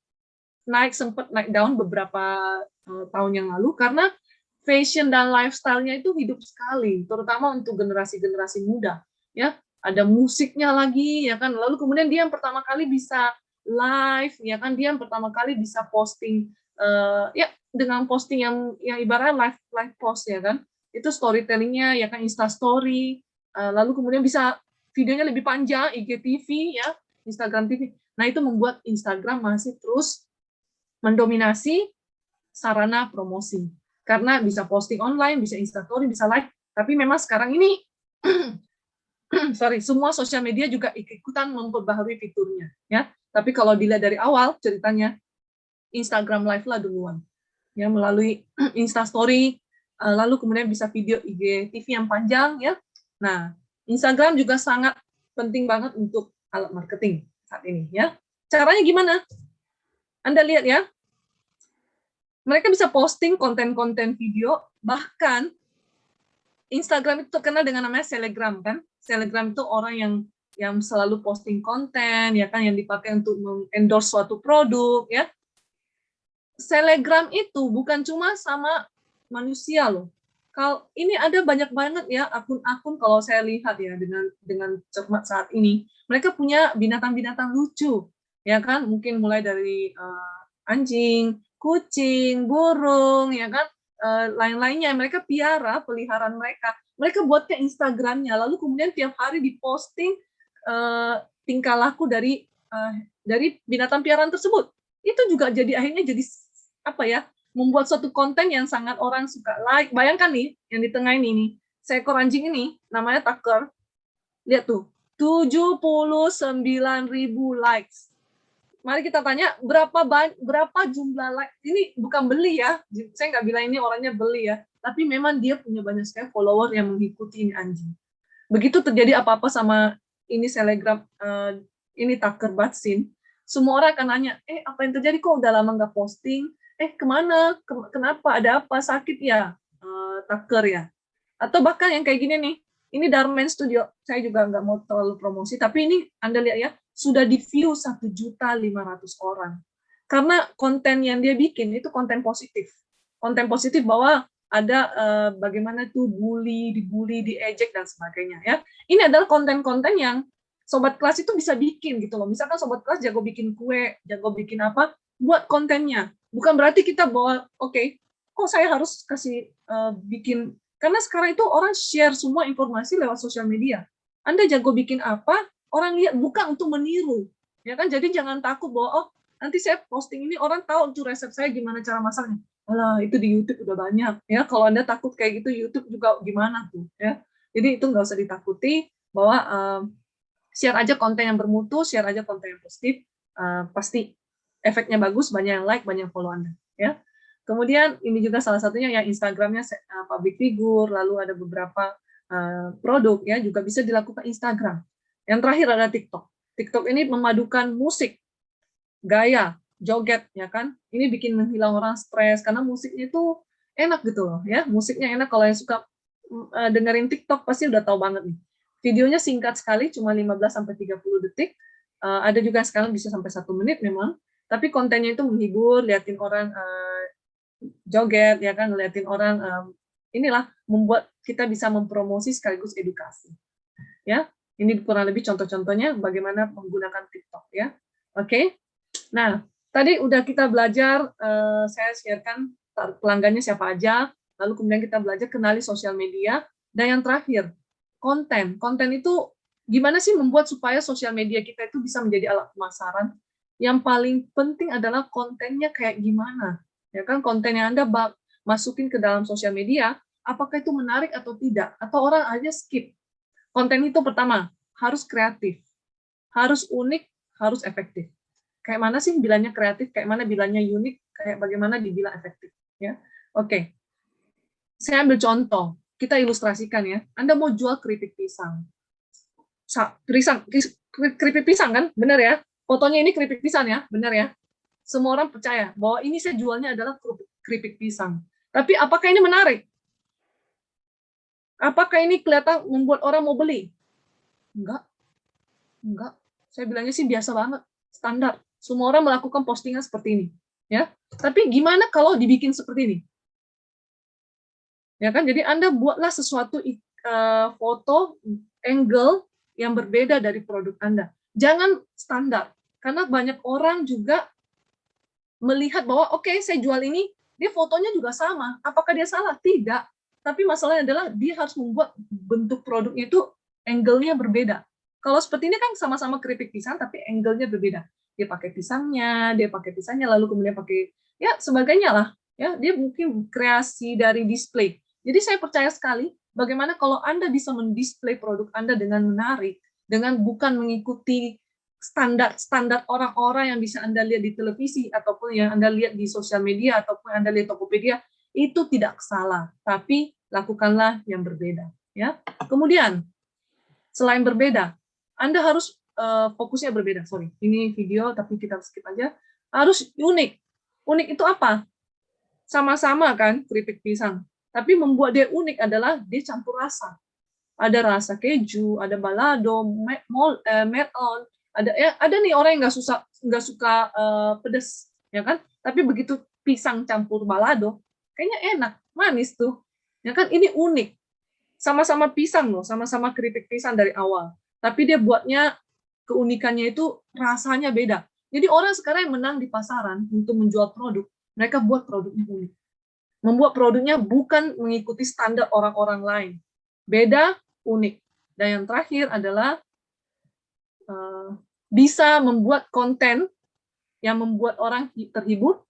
sempat naik daun beberapa tahun yang lalu karena fashion dan lifestyle-nya itu hidup sekali, terutama untuk generasi-generasi muda ya. Ada musiknya lagi ya kan. Lalu kemudian dia yang pertama kali bisa live ya kan, dia yang pertama kali bisa posting ya dengan posting yang ibaratnya live post ya kan. Itu storytelling-nya ya kan, Insta story, lalu kemudian bisa videonya lebih panjang, IGTV ya, Instagram TV. Nah, itu membuat Instagram masih terus mendominasi sarana promosi. Karena bisa posting online, bisa Instastory, bisa live. Tapi memang sekarang ini, semua sosial media juga ikutan memperbaharui fiturnya. Ya. Tapi kalau dilihat dari awal ceritanya, Instagram Live lah duluan. Ya, melalui Instastory, lalu kemudian bisa video IGTV yang panjang. Ya. Nah, Instagram juga sangat penting banget untuk alat marketing saat ini. Ya. Caranya gimana? Anda lihat ya, mereka bisa posting konten-konten video, bahkan Instagram itu terkenal dengan namanya Telegram kan. Telegram itu orang yang selalu posting konten ya kan, yang dipakai untuk endorse suatu produk ya. Telegram itu bukan cuma sama manusia loh. Kalau ini ada banyak banget ya akun-akun, kalau saya lihat ya dengan cermat saat ini, mereka punya binatang-binatang lucu ya kan, mungkin mulai dari anjing, kucing, burung ya kan, lain-lainnya mereka piara, peliharaan mereka buat ke Instagramnya, lalu kemudian tiap hari diposting tingkah laku dari binatang piaraan tersebut. Itu juga jadi akhirnya jadi apa ya, membuat suatu konten yang sangat orang suka like. Bayangkan nih, yang di tengah ini nih, seekor anjing ini, namanya Tucker. Lihat tuh, 79.000 likes. Mari kita tanya, berapa jumlah like? Ini bukan beli ya, saya nggak bilang ini orangnya beli ya, tapi memang dia punya banyak sekali follower yang mengikuti ini anjing. Begitu terjadi apa-apa sama ini selebgram, ini Tucker Batsin, semua orang akan nanya, apa yang terjadi, kok udah lama nggak posting? Kemana? Kenapa? Ada apa? Sakit ya? Tucker ya? Atau bahkan yang kayak gini nih, ini Darman Studio, saya juga nggak mau terlalu promosi, tapi ini Anda lihat ya, sudah di-view 1.500.000 orang. Karena konten yang dia bikin itu konten positif. Konten positif bahwa ada bagaimana tuh dibully, diejek, dan sebagainya. Ya. Ini adalah konten-konten yang sobat kelas itu bisa bikin gitu loh. Misalkan sobat kelas jago bikin kue, jago bikin apa, buat kontennya. Bukan berarti kita bawa, kok saya harus kasih bikin, karena sekarang itu orang share semua informasi lewat sosial media. Anda jago bikin apa, orang lihat, bukan untuk meniru. Ya kan, jadi jangan takut bahwa, nanti saya posting ini, orang tahu tuh resep saya gimana cara masaknya. Alah, itu di YouTube udah banyak. Ya, kalau Anda takut kayak gitu, YouTube juga gimana tuh. Ya. Jadi itu nggak usah ditakuti, bahwa share aja konten yang bermutu, share aja konten yang positif, pasti efeknya bagus, banyak yang like, banyak yang follow Anda. Ya. Kemudian ini juga salah satunya yang Instagramnya public figure, lalu ada beberapa produk ya juga bisa dilakukan Instagram. Yang terakhir ada TikTok. TikTok ini memadukan musik, gaya, joget ya kan. Ini bikin menghilang orang stres karena musiknya itu enak gitu loh ya. Musiknya enak, kalau yang suka dengerin TikTok pasti udah tahu banget nih. Videonya singkat sekali, cuma 15-30 detik. Ada juga sekarang bisa sampai 1 menit memang. Tapi kontennya itu menghibur, liatin orang joget ya kan, liatin orang, inilah membuat kita bisa mempromosi sekaligus edukasi. Ya, ini kurang lebih contoh-contohnya bagaimana menggunakan TikTok ya. Oke. Nah, tadi udah kita belajar, saya sharekan pelanggannya siapa aja, lalu kemudian kita belajar kenali sosial media, dan yang terakhir, konten. Konten itu gimana sih membuat supaya sosial media kita itu bisa menjadi alat pemasaran? Yang paling penting adalah kontennya kayak gimana. Ya kan, konten yang Anda masukin ke dalam sosial media, apakah itu menarik atau tidak, atau orang aja skip. Konten itu pertama harus kreatif. harus unik, harus efektif. Kayak mana sih bilangnya kreatif, kayak mana bilangnya unik, kayak bagaimana dibilang efektif. Ya, oke. Saya ambil contoh, kita ilustrasikan ya. Anda mau jual keripik pisang. Keripik pisang kan, benar ya? Fotonya ini keripik pisang ya, benar ya? Semua orang percaya bahwa ini saya jualnya adalah keripik pisang. Tapi apakah ini menarik? Apakah ini kelihatan membuat orang mau beli? Enggak. Enggak. Saya bilangnya sih biasa banget, standar. Semua orang melakukan postingan seperti ini, ya. Tapi gimana kalau dibikin seperti ini? Ya kan? Jadi Anda buatlah sesuatu foto angle yang berbeda dari produk Anda. Jangan standar, karena banyak orang juga melihat bahwa oke, saya jual ini, dia fotonya juga sama. Apakah dia salah? Tidak. Tapi masalahnya adalah dia harus membuat bentuk produknya itu angle-nya berbeda. Kalau seperti ini kan sama-sama keripik pisang, tapi angle-nya berbeda. Dia pakai pisangnya, lalu kemudian pakai ya sebagainya lah. Ya, dia mungkin kreasi dari display. Jadi saya percaya sekali bagaimana kalau Anda bisa mendisplay produk Anda dengan menarik, dengan bukan mengikuti standar orang-orang yang bisa Anda lihat di televisi ataupun yang Anda lihat di sosial media ataupun Anda lihat Tokopedia, itu tidak salah, tapi lakukanlah yang berbeda, ya. Kemudian selain berbeda, Anda harus fokusnya berbeda. Sorry, ini video tapi kita skip aja. Harus unik. Unik itu apa? Sama-sama kan keripik pisang, tapi membuat dia unik adalah dia campur rasa. Ada rasa keju, ada balado, melon, ada nih orang yang nggak suka pedas, ya kan? Tapi begitu pisang campur balado, kayaknya enak, manis tuh, ya kan? Ini unik, sama-sama pisang loh, sama-sama keripik pisang dari awal, tapi dia buatnya keunikannya itu rasanya beda. Jadi orang sekarang yang menang di pasaran untuk menjual produk, mereka buat produknya unik, membuat produknya bukan mengikuti standar orang-orang lain, beda, unik. Dan yang terakhir adalah bisa membuat konten yang membuat orang terhibur,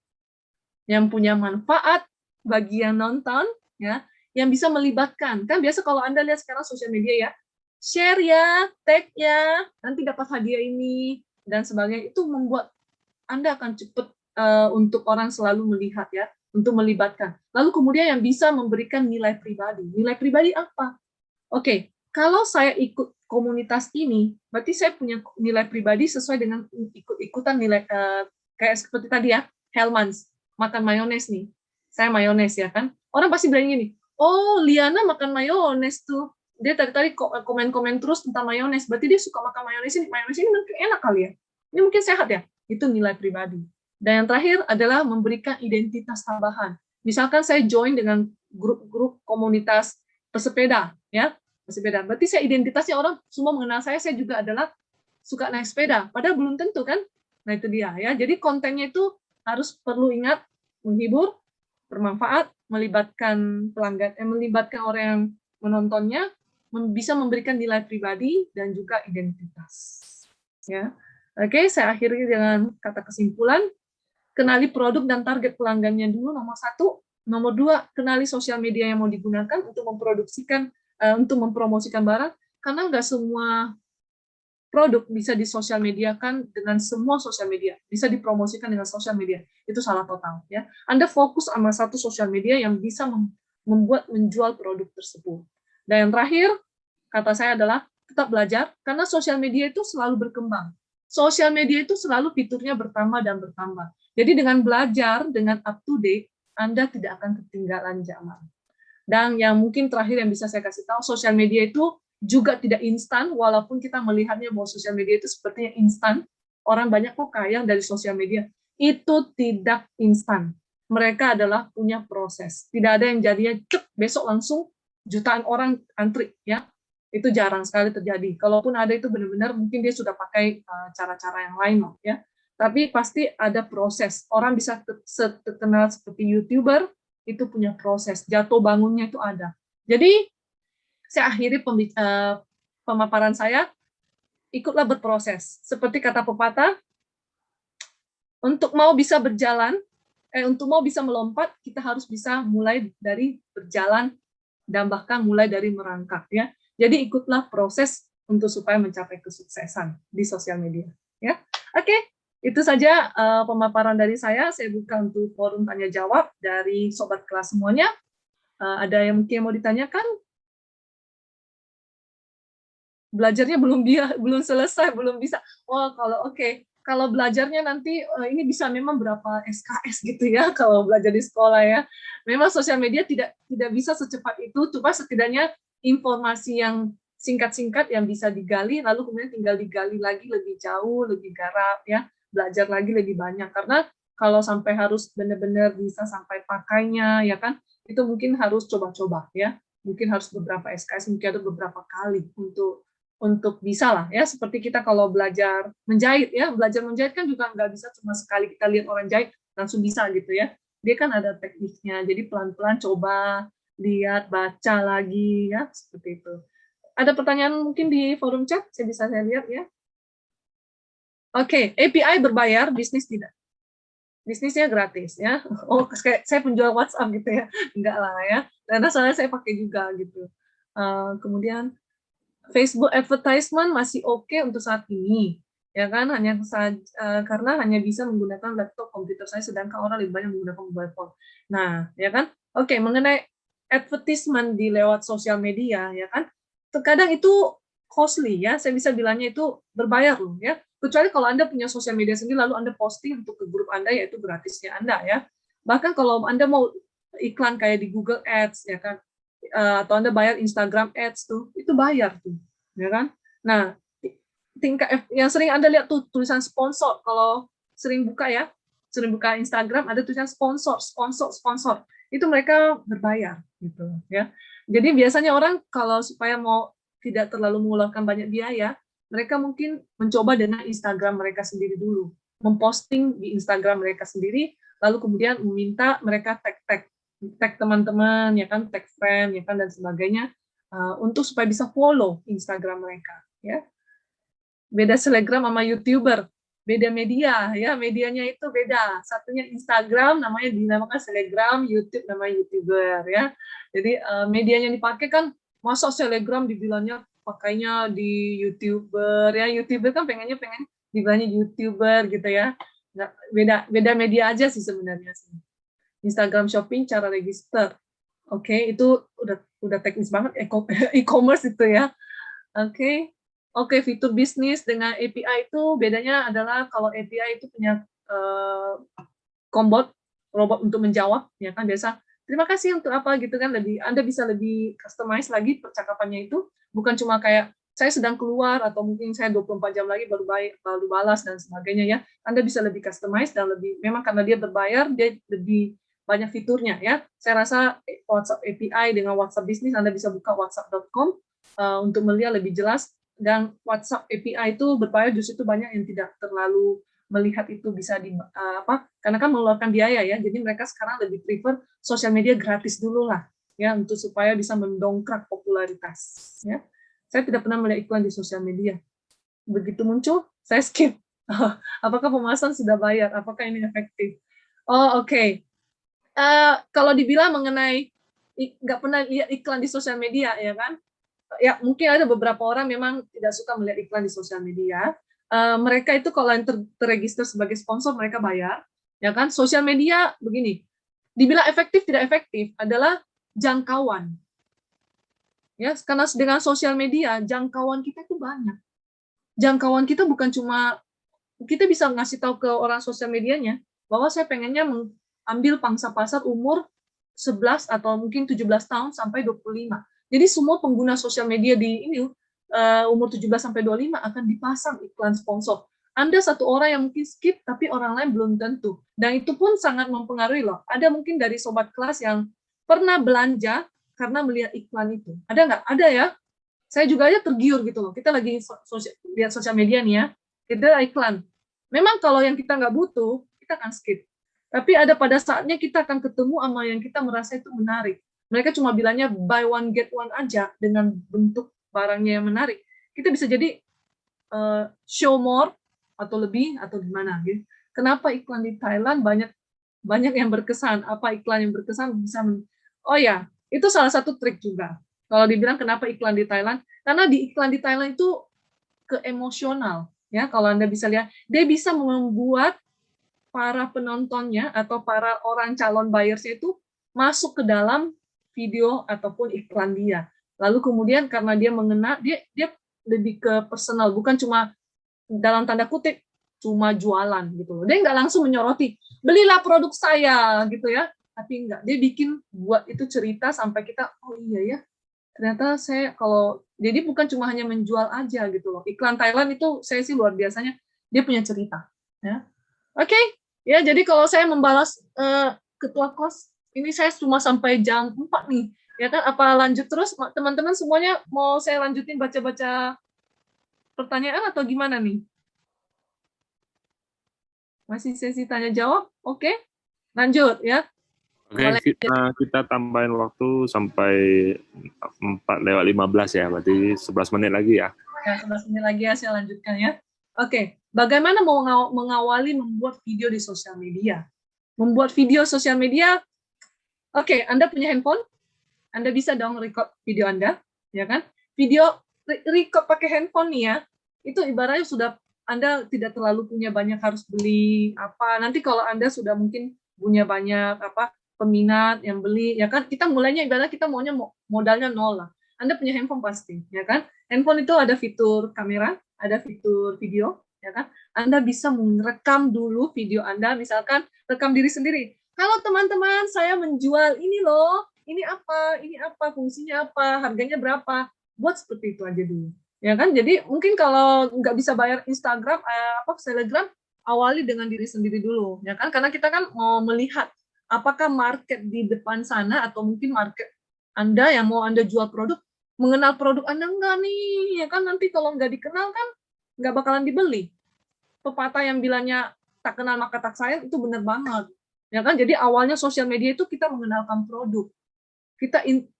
yang punya manfaat bagi yang nonton, ya, yang bisa melibatkan. Kan biasa kalau Anda lihat sekarang sosial media ya, share ya, tag ya, nanti dapat hadiah ini, dan sebagainya. Itu membuat Anda akan cepat untuk orang selalu melihat ya, untuk melibatkan. Lalu kemudian yang bisa memberikan nilai pribadi. Nilai pribadi apa? Oke, kalau saya ikut komunitas ini, berarti saya punya nilai pribadi sesuai dengan ikut-ikutan nilai, kayak seperti tadi ya, Hellmann's, makan mayones nih. Saya mayones ya kan. Orang pasti bilang gini, oh Liana makan mayones tuh. Dia tadi komen-komen terus tentang mayones, berarti dia suka makan mayones ini mungkin enak kali ya. Ini mungkin sehat ya. Itu nilai pribadi. Dan yang terakhir adalah memberikan identitas tambahan. Misalkan saya join dengan grup-grup komunitas pesepeda, ya, pesepeda. Berarti saya identitasnya orang semua mengenal saya juga adalah suka naik sepeda. Padahal belum tentu kan. Nah itu dia ya. Jadi kontennya itu harus perlu ingat, menghibur, bermanfaat, melibatkan pelanggan, melibatkan orang yang menontonnya, bisa memberikan nilai pribadi dan juga identitas. Ya, oke. Saya akhiri dengan kata kesimpulan. Kenali produk dan target pelanggannya dulu, nomor 1. Nomor 2, kenali sosial media yang mau digunakan untuk mempromosikan barang, karena nggak semua produk bisa disosial mediakan dengan semua sosial media, bisa dipromosikan dengan sosial media. Itu salah total ya. Anda fokus sama satu sosial media yang bisa membuat menjual produk tersebut. Dan yang terakhir, kata saya adalah tetap belajar, karena sosial media itu selalu berkembang. Sosial media itu selalu fiturnya bertambah dan bertambah. Jadi dengan belajar, dengan up to date, Anda tidak akan ketinggalan zaman. Dan yang mungkin terakhir yang bisa saya kasih tahu, sosial media itu juga tidak instan, walaupun kita melihatnya bahwa sosial media itu sepertinya instan. Orang banyak kok kaya dari sosial media. Itu tidak instan. Mereka adalah punya proses. Tidak ada yang jadinya cek besok langsung jutaan orang antri, ya. Itu jarang sekali terjadi. Kalaupun ada itu benar-benar mungkin dia sudah pakai cara-cara yang lain loh, ya. Tapi pasti ada proses. Orang bisa terkenal seperti YouTuber, itu punya proses. Jatuh bangunnya itu ada. Jadi, saya akhiri pemaparan saya, ikutlah berproses. Seperti kata pepatah, untuk mau bisa berjalan, untuk mau bisa melompat, kita harus bisa mulai dari berjalan, dan bahkan mulai dari merangkak. Ya. Jadi ikutlah proses untuk supaya mencapai kesuksesan di sosial media. Ya, oke, itu saja pemaparan dari saya. Saya buka untuk forum tanya jawab dari sobat kelas semuanya. Ada yang mungkin mau ditanyakan? Belajarnya belum selesai, belum bisa. Oh, kalau belajarnya nanti ini bisa memang berapa SKS gitu ya kalau belajar di sekolah ya. Memang sosial media tidak bisa secepat itu, cuma setidaknya informasi yang singkat-singkat yang bisa digali, lalu kemudian tinggal digali lagi lebih jauh, lebih garap ya, belajar lagi lebih banyak. Karena kalau sampai harus benar-benar bisa sampai pakainya ya kan, itu mungkin harus coba-coba ya. Mungkin harus beberapa SKS, mungkin ada beberapa kali untuk bisa lah ya, seperti kita kalau belajar menjahit ya, belajar menjahit kan juga nggak bisa cuma sekali kita lihat orang jahit langsung bisa gitu ya, dia kan ada tekniknya, jadi pelan-pelan coba lihat, baca lagi ya, seperti itu. Ada pertanyaan mungkin di forum chat, saya lihat ya. Oke, API berbayar, bisnis tidak, bisnisnya gratis ya. Oh, kayak saya penjual WhatsApp gitu ya, enggak lah ya, karena soalnya saya pakai juga gitu. Kemudian Facebook advertisement masih oke untuk saat ini, ya kan? Karena hanya bisa menggunakan laptop komputer saya, sedangkan orang lebih banyak menggunakan mobile phone. Nah, ya kan? Oke, mengenai advertisement di lewat sosial media, ya kan? Terkadang itu costly ya, saya bisa bilangnya itu berbayar loh ya. Kecuali kalau Anda punya sosial media sendiri, lalu Anda posting untuk ke grup Anda, yaitu gratisnya Anda ya. Bahkan kalau Anda mau iklan kayak di Google Ads, ya kan? Atau Anda bayar Instagram Ads tuh, itu bayar tuh, ya kan? Nah, tingkat yang sering Anda lihat tuh tulisan sponsor, kalau sering buka Instagram ada tulisan sponsor, itu mereka berbayar gitu ya. Jadi biasanya orang kalau supaya mau tidak terlalu mengeluarkan banyak biaya, mereka mungkin mencoba dengan Instagram mereka sendiri dulu, memposting di Instagram mereka sendiri, lalu kemudian meminta mereka tag teman-teman ya kan, tag friend ya kan, dan sebagainya, untuk supaya bisa follow Instagram mereka ya. Beda Telegram sama YouTuber, beda media ya, medianya itu beda, satunya Instagram namanya dinamakan Telegram, YouTube namanya YouTuber ya. Jadi medianya yang dipakai kan, masa Telegram dibilangnya pakainya di YouTuber ya, YouTuber kan pengen dibilangnya YouTuber gitu ya. Nah, beda media aja sih sebenarnya sih. Instagram Shopping cara register. Oke, itu udah teknis banget e-commerce itu ya. Oke, fitur bisnis dengan API itu bedanya adalah kalau API itu punya robot untuk menjawab ya kan, biasa terima kasih untuk apa gitu kan, Anda bisa lebih customize lagi percakapannya itu, bukan cuma kayak saya sedang keluar atau mungkin saya 24 jam lagi baru balas dan sebagainya ya. Anda bisa lebih customize dan lebih, memang karena dia berbayar, dia lebih banyak fiturnya ya. Saya rasa WhatsApp API dengan WhatsApp bisnis, Anda bisa buka whatsapp.com untuk melihat lebih jelas, dan WhatsApp API itu berbayar justru itu banyak yang tidak terlalu melihat itu bisa karena kan mengeluarkan biaya ya, jadi mereka sekarang lebih prefer sosial media gratis dulu lah ya, untuk supaya bisa mendongkrak popularitas ya. Saya tidak pernah melihat iklan di sosial media, begitu muncul saya skip. Apakah pemasaran sudah bayar, apakah ini efektif? Oke. Kalau dibilang mengenai nggak pernah lihat iklan di sosial media ya kan, ya mungkin ada beberapa orang memang tidak suka melihat iklan di sosial media. Mereka itu kalau yang terregister sebagai sponsor mereka bayar ya kan. Sosial media begini, dibilang efektif tidak efektif adalah jangkauan ya, karena dengan sosial media jangkauan kita itu banyak. Jangkauan kita bukan cuma kita bisa ngasih tahu ke orang sosial medianya bahwa saya pengennya ambil pangsa pasar umur 11 atau mungkin 17 tahun sampai 25. Jadi semua pengguna sosial media di ini umur 17 sampai 25 akan dipasang iklan sponsor. Anda satu orang yang mungkin skip, tapi orang lain belum tentu. Dan itu pun sangat mempengaruhi loh. Ada mungkin dari sobat kelas yang pernah belanja karena melihat iklan itu. Ada nggak? Ada ya. Saya juga aja tergiur gitu loh. Kita lagi lihat sosial media nih ya, kita iklan. Memang kalau yang kita nggak butuh, kita akan skip. Tapi ada pada saatnya kita akan ketemu sama yang kita merasa itu menarik. Mereka cuma bilangnya buy one get one aja dengan bentuk barangnya yang menarik. Kita bisa jadi show more atau lebih atau gimana gitu. Kenapa iklan di Thailand banyak yang berkesan? Apa iklan yang berkesan bisa oh ya, itu salah satu trik juga. Kalau dibilang kenapa iklan di Thailand, karena di iklan di Thailand itu keemosional, ya. Kalau Anda bisa lihat, dia bisa membuat para penontonnya atau para orang calon buyersnya itu masuk ke dalam video ataupun iklan dia. Lalu kemudian karena dia mengena, dia lebih ke personal, bukan cuma dalam tanda kutip cuma jualan gitu loh. Dia nggak langsung menyoroti, belilah produk saya gitu ya. Tapi enggak, dia bikin buat itu cerita sampai kita, oh iya ya, ternyata saya kalau, jadi bukan cuma hanya menjual aja gitu loh. Iklan Thailand itu saya sih luar biasanya, dia punya cerita. Ya. Oke, ya jadi kalau saya membalas ketua kos, ini saya cuma sampai jam 4 nih. Ya kan, apa lanjut terus teman-teman semuanya, mau saya lanjutin baca-baca pertanyaan atau gimana nih? Masih sesi tanya jawab? Oke. Lanjut ya. Oke, Boleh. kita tambahin waktu sampai 4:15 ya, berarti 11 menit lagi ya. Ya, 11 menit lagi ya, saya lanjutkan ya. Oke, bagaimana mau mengawali membuat video di sosial media? Membuat video sosial media, oke, Anda punya handphone, Anda bisa dong record video Anda, ya kan? Video record pakai handphone nih ya, itu ibaratnya sudah Anda tidak terlalu punya banyak harus beli apa. Nanti kalau Anda sudah mungkin punya banyak apa peminat yang beli, ya kan? Kita mulainya ibaratnya kita maunya modalnya nol lah. Anda punya handphone pasti, ya kan? Handphone itu ada fitur kamera, ada fitur video, ya kan? Anda bisa merekam dulu video Anda, misalkan rekam diri sendiri. Kalau teman-teman saya menjual ini loh, ini apa, fungsinya apa, harganya berapa, buat seperti itu aja dulu. Ya kan, jadi mungkin kalau nggak bisa bayar Instagram, Telegram, awali dengan diri sendiri dulu, ya kan? Karena kita kan mau melihat apakah market di depan sana atau mungkin market Anda yang mau Anda jual produk, mengenal produk Anda enggak nih, ya kan? Nanti kalau nggak dikenal kan nggak bakalan dibeli. Pepatah yang bilangnya tak kenal maka tak sayang itu benar banget, ya kan? Jadi awalnya sosial media itu kita mengenalkan produk.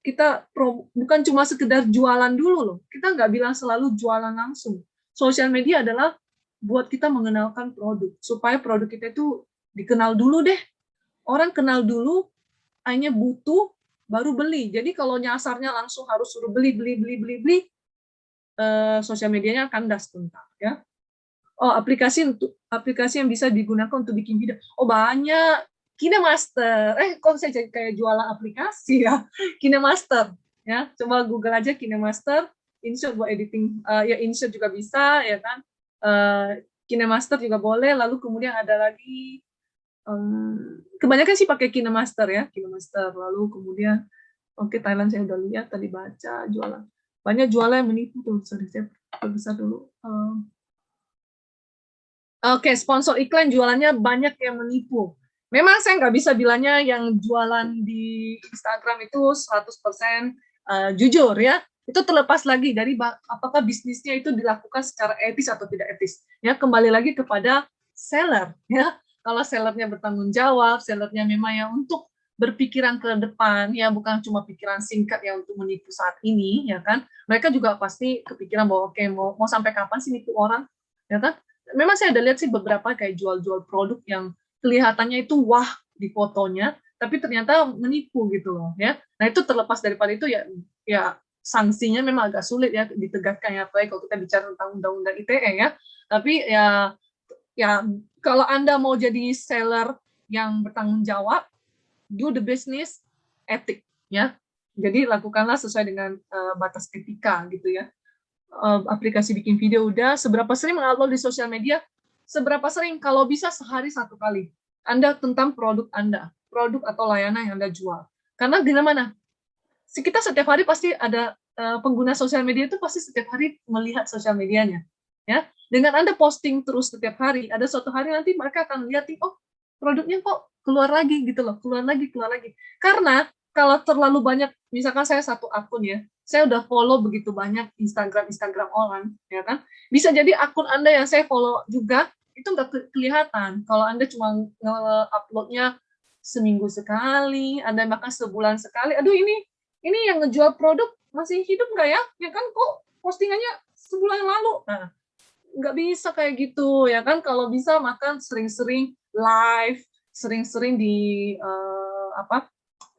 Kita bukan cuma sekedar jualan dulu loh. Kita nggak bilang selalu jualan langsung. Sosial media adalah buat kita mengenalkan produk supaya produk kita itu dikenal dulu deh. Orang kenal dulu, hanya butuh baru beli. Jadi kalau nyasarnya langsung harus suruh beli, sosial medianya kandas tuntas ya. Oh, aplikasi yang bisa digunakan untuk bikin video. Oh, banyak. KineMaster. Kok saya jadi kayak jualan aplikasi ya? KineMaster. Ya, coba Google aja KineMaster. InShot buat editing. Ya, InShot juga bisa, ya kan? KineMaster juga boleh. Lalu kemudian ada lagi, kebanyakan sih pakai KineMaster ya. KineMaster. Lalu kemudian, oke, Thailand saya udah lihat, tadi baca jualan. Banyak jualan yang menipu tuh. Sorry, saya perbesar dulu. Oke, sponsor iklan jualannya banyak yang menipu. Memang saya nggak bisa bilangnya yang jualan di Instagram itu 100% jujur ya. Itu terlepas lagi dari apakah bisnisnya itu dilakukan secara etis atau tidak etis. Ya, kembali lagi kepada seller ya. Kalau sellernya bertanggung jawab, sellernya memang yang untuk berpikiran ke depan ya, bukan cuma pikiran singkat ya untuk menipu saat ini ya kan. Mereka juga pasti kepikiran bahwa oke, mau sampai kapan sih nipu orang ya kan. Memang saya ada lihat sih beberapa kayak jual-jual produk yang kelihatannya itu wah di fotonya, tapi ternyata menipu gitu loh ya. Nah itu terlepas daripada itu ya sanksinya memang agak sulit ya ditegakkan ya, apalagi kalau kita bicara tentang undang-undang ITE ya. Tapi ya kalau Anda mau jadi seller yang bertanggung jawab, do the business etik ya. Jadi lakukanlah sesuai dengan batas etika gitu ya. Aplikasi bikin video udah, seberapa sering mengupload di sosial media, seberapa sering, kalau bisa sehari 1 kali, Anda tentang produk Anda, produk atau layanan yang Anda jual. Karena gimana? Kita setiap hari pasti ada pengguna sosial media itu pasti setiap hari melihat sosial medianya. Ya, dengan Anda posting terus setiap hari, ada suatu hari nanti mereka akan lihat, oh produknya kok keluar lagi gitu loh, keluar lagi. Karena kalau terlalu banyak, misalkan saya satu akun ya, saya udah follow begitu banyak Instagram orang, ya kan? Bisa jadi akun Anda yang saya follow juga itu nggak kelihatan. Kalau Anda cuma nge-uploadnya seminggu sekali, Anda makan sebulan sekali, aduh ini yang ngejual produk masih hidup nggak ya? Ya kan kok postingannya sebulan lalu. Nah, nggak bisa kayak gitu, ya kan? Kalau bisa makan sering-sering live, sering-sering di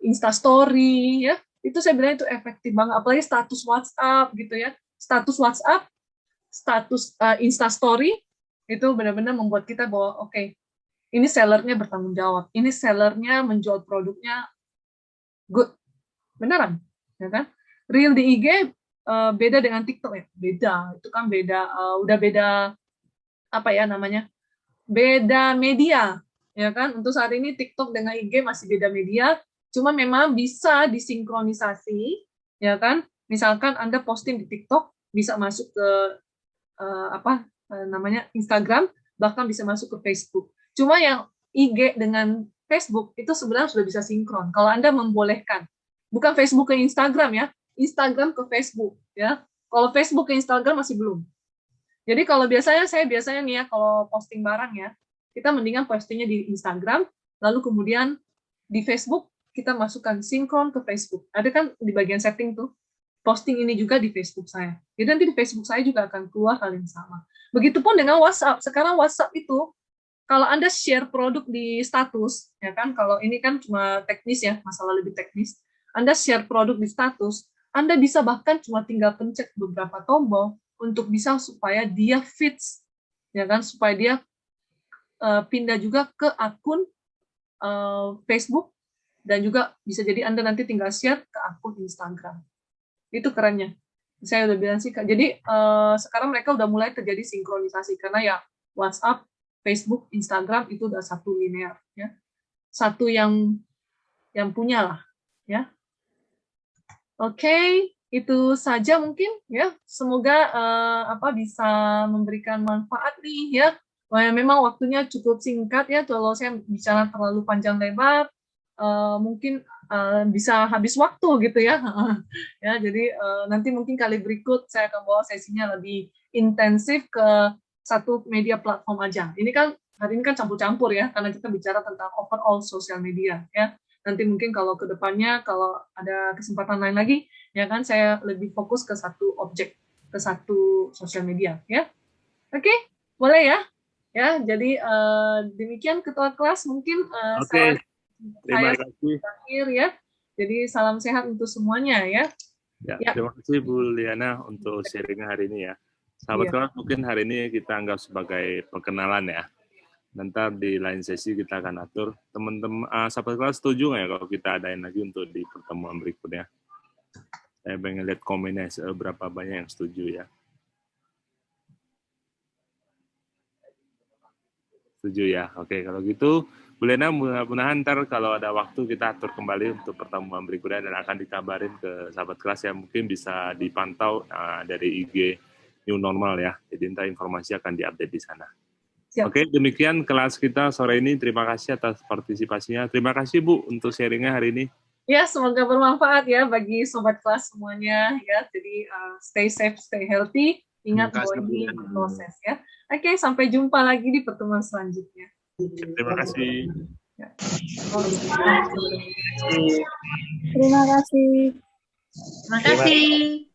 Instastory, ya. itu saya bilang itu efektif banget. Apalagi status WhatsApp gitu ya, status WhatsApp, status Instastory, itu benar-benar membuat kita bahwa oke, ini sellernya bertanggung jawab, ini sellernya menjual produknya good, beneran, ya kan? Reel di IG beda dengan TikTok ya, beda, itu kan beda, udah beda apa ya namanya, beda media, ya kan? Untuk saat ini TikTok dengan IG masih beda media, cuma memang bisa disinkronisasi, ya kan? Misalkan Anda posting di TikTok, bisa masuk ke namanya Instagram, bahkan bisa masuk ke Facebook. Cuma yang IG dengan Facebook itu sebenarnya sudah bisa sinkron. Kalau Anda membolehkan, bukan Facebook ke Instagram ya, Instagram ke Facebook ya. Kalau Facebook ke Instagram masih belum. Jadi kalau saya biasanya nih ya, kalau posting barang ya, kita mendingan postingnya di Instagram, lalu kemudian di Facebook kita masukkan sinkron ke Facebook. Ada kan di bagian setting tuh, posting ini juga di Facebook saya. Jadi nanti di Facebook saya juga akan keluar hal yang sama. Begitupun dengan WhatsApp. Sekarang WhatsApp itu, kalau Anda share produk di status, ya kan, kalau ini kan cuma teknis ya, masalah lebih teknis, Anda share produk di status, Anda bisa bahkan cuma tinggal pencet beberapa tombol untuk bisa supaya dia fits, ya kan, supaya dia pindah juga ke akun Facebook, dan juga bisa jadi Anda nanti tinggal share ke akun Instagram. Itu kerennya. Saya udah bilang sih, Kak. Jadi sekarang mereka udah mulai terjadi sinkronisasi karena ya WhatsApp, Facebook, Instagram itu udah satu linear ya. Satu yang punya lah ya. Oke, itu saja mungkin ya. Semoga bisa memberikan manfaat nih ya. Memang waktunya cukup singkat ya. Kalau saya bicara terlalu panjang lebar, mungkin bisa habis waktu gitu ya. Ya, jadi nanti mungkin kali berikut saya akan bawa sesinya lebih intensif ke satu media platform aja. Ini kan hari ini kan campur-campur ya, karena kita bicara tentang overall sosial media ya. Nanti mungkin kalau ke depannya kalau ada kesempatan lain lagi, ya kan saya lebih fokus ke satu objek, ke satu sosial media ya. Oke, boleh ya? Ya, jadi demikian ketua kelas mungkin Oke, terima saya kasih. terakhir ya. Jadi salam sehat untuk semuanya ya. Ya, terima kasih Bu Liana untuk sharing hari ini ya. Sahabat kelas, mungkin hari ini kita anggap sebagai perkenalan ya. Nanti di lain sesi kita akan atur. Teman-teman, sahabat kelas setuju nggak ya kalau kita adain lagi untuk di pertemuan berikutnya? Saya pengen lihat komennya seberapa banyak yang setuju ya. Setuju ya. Oke, kalau gitu Bu Lena, mudah-mudahan ntar kalau ada waktu kita atur kembali untuk pertemuan berikutnya dan akan dikabarin ke sahabat kelas yang mungkin bisa dipantau dari IG New Normal ya. Jadi ntar informasi akan diupdate di sana. Siap. Oke, demikian kelas kita sore ini. Terima kasih atas partisipasinya. Terima kasih Bu untuk sharingnya hari ini. Ya, semoga bermanfaat ya bagi sobat kelas semuanya ya. Jadi stay safe, stay healthy. Ingat bahwa ini proses ya. Oke, sampai jumpa lagi di pertemuan selanjutnya. Terima kasih. Terima kasih. Terima kasih.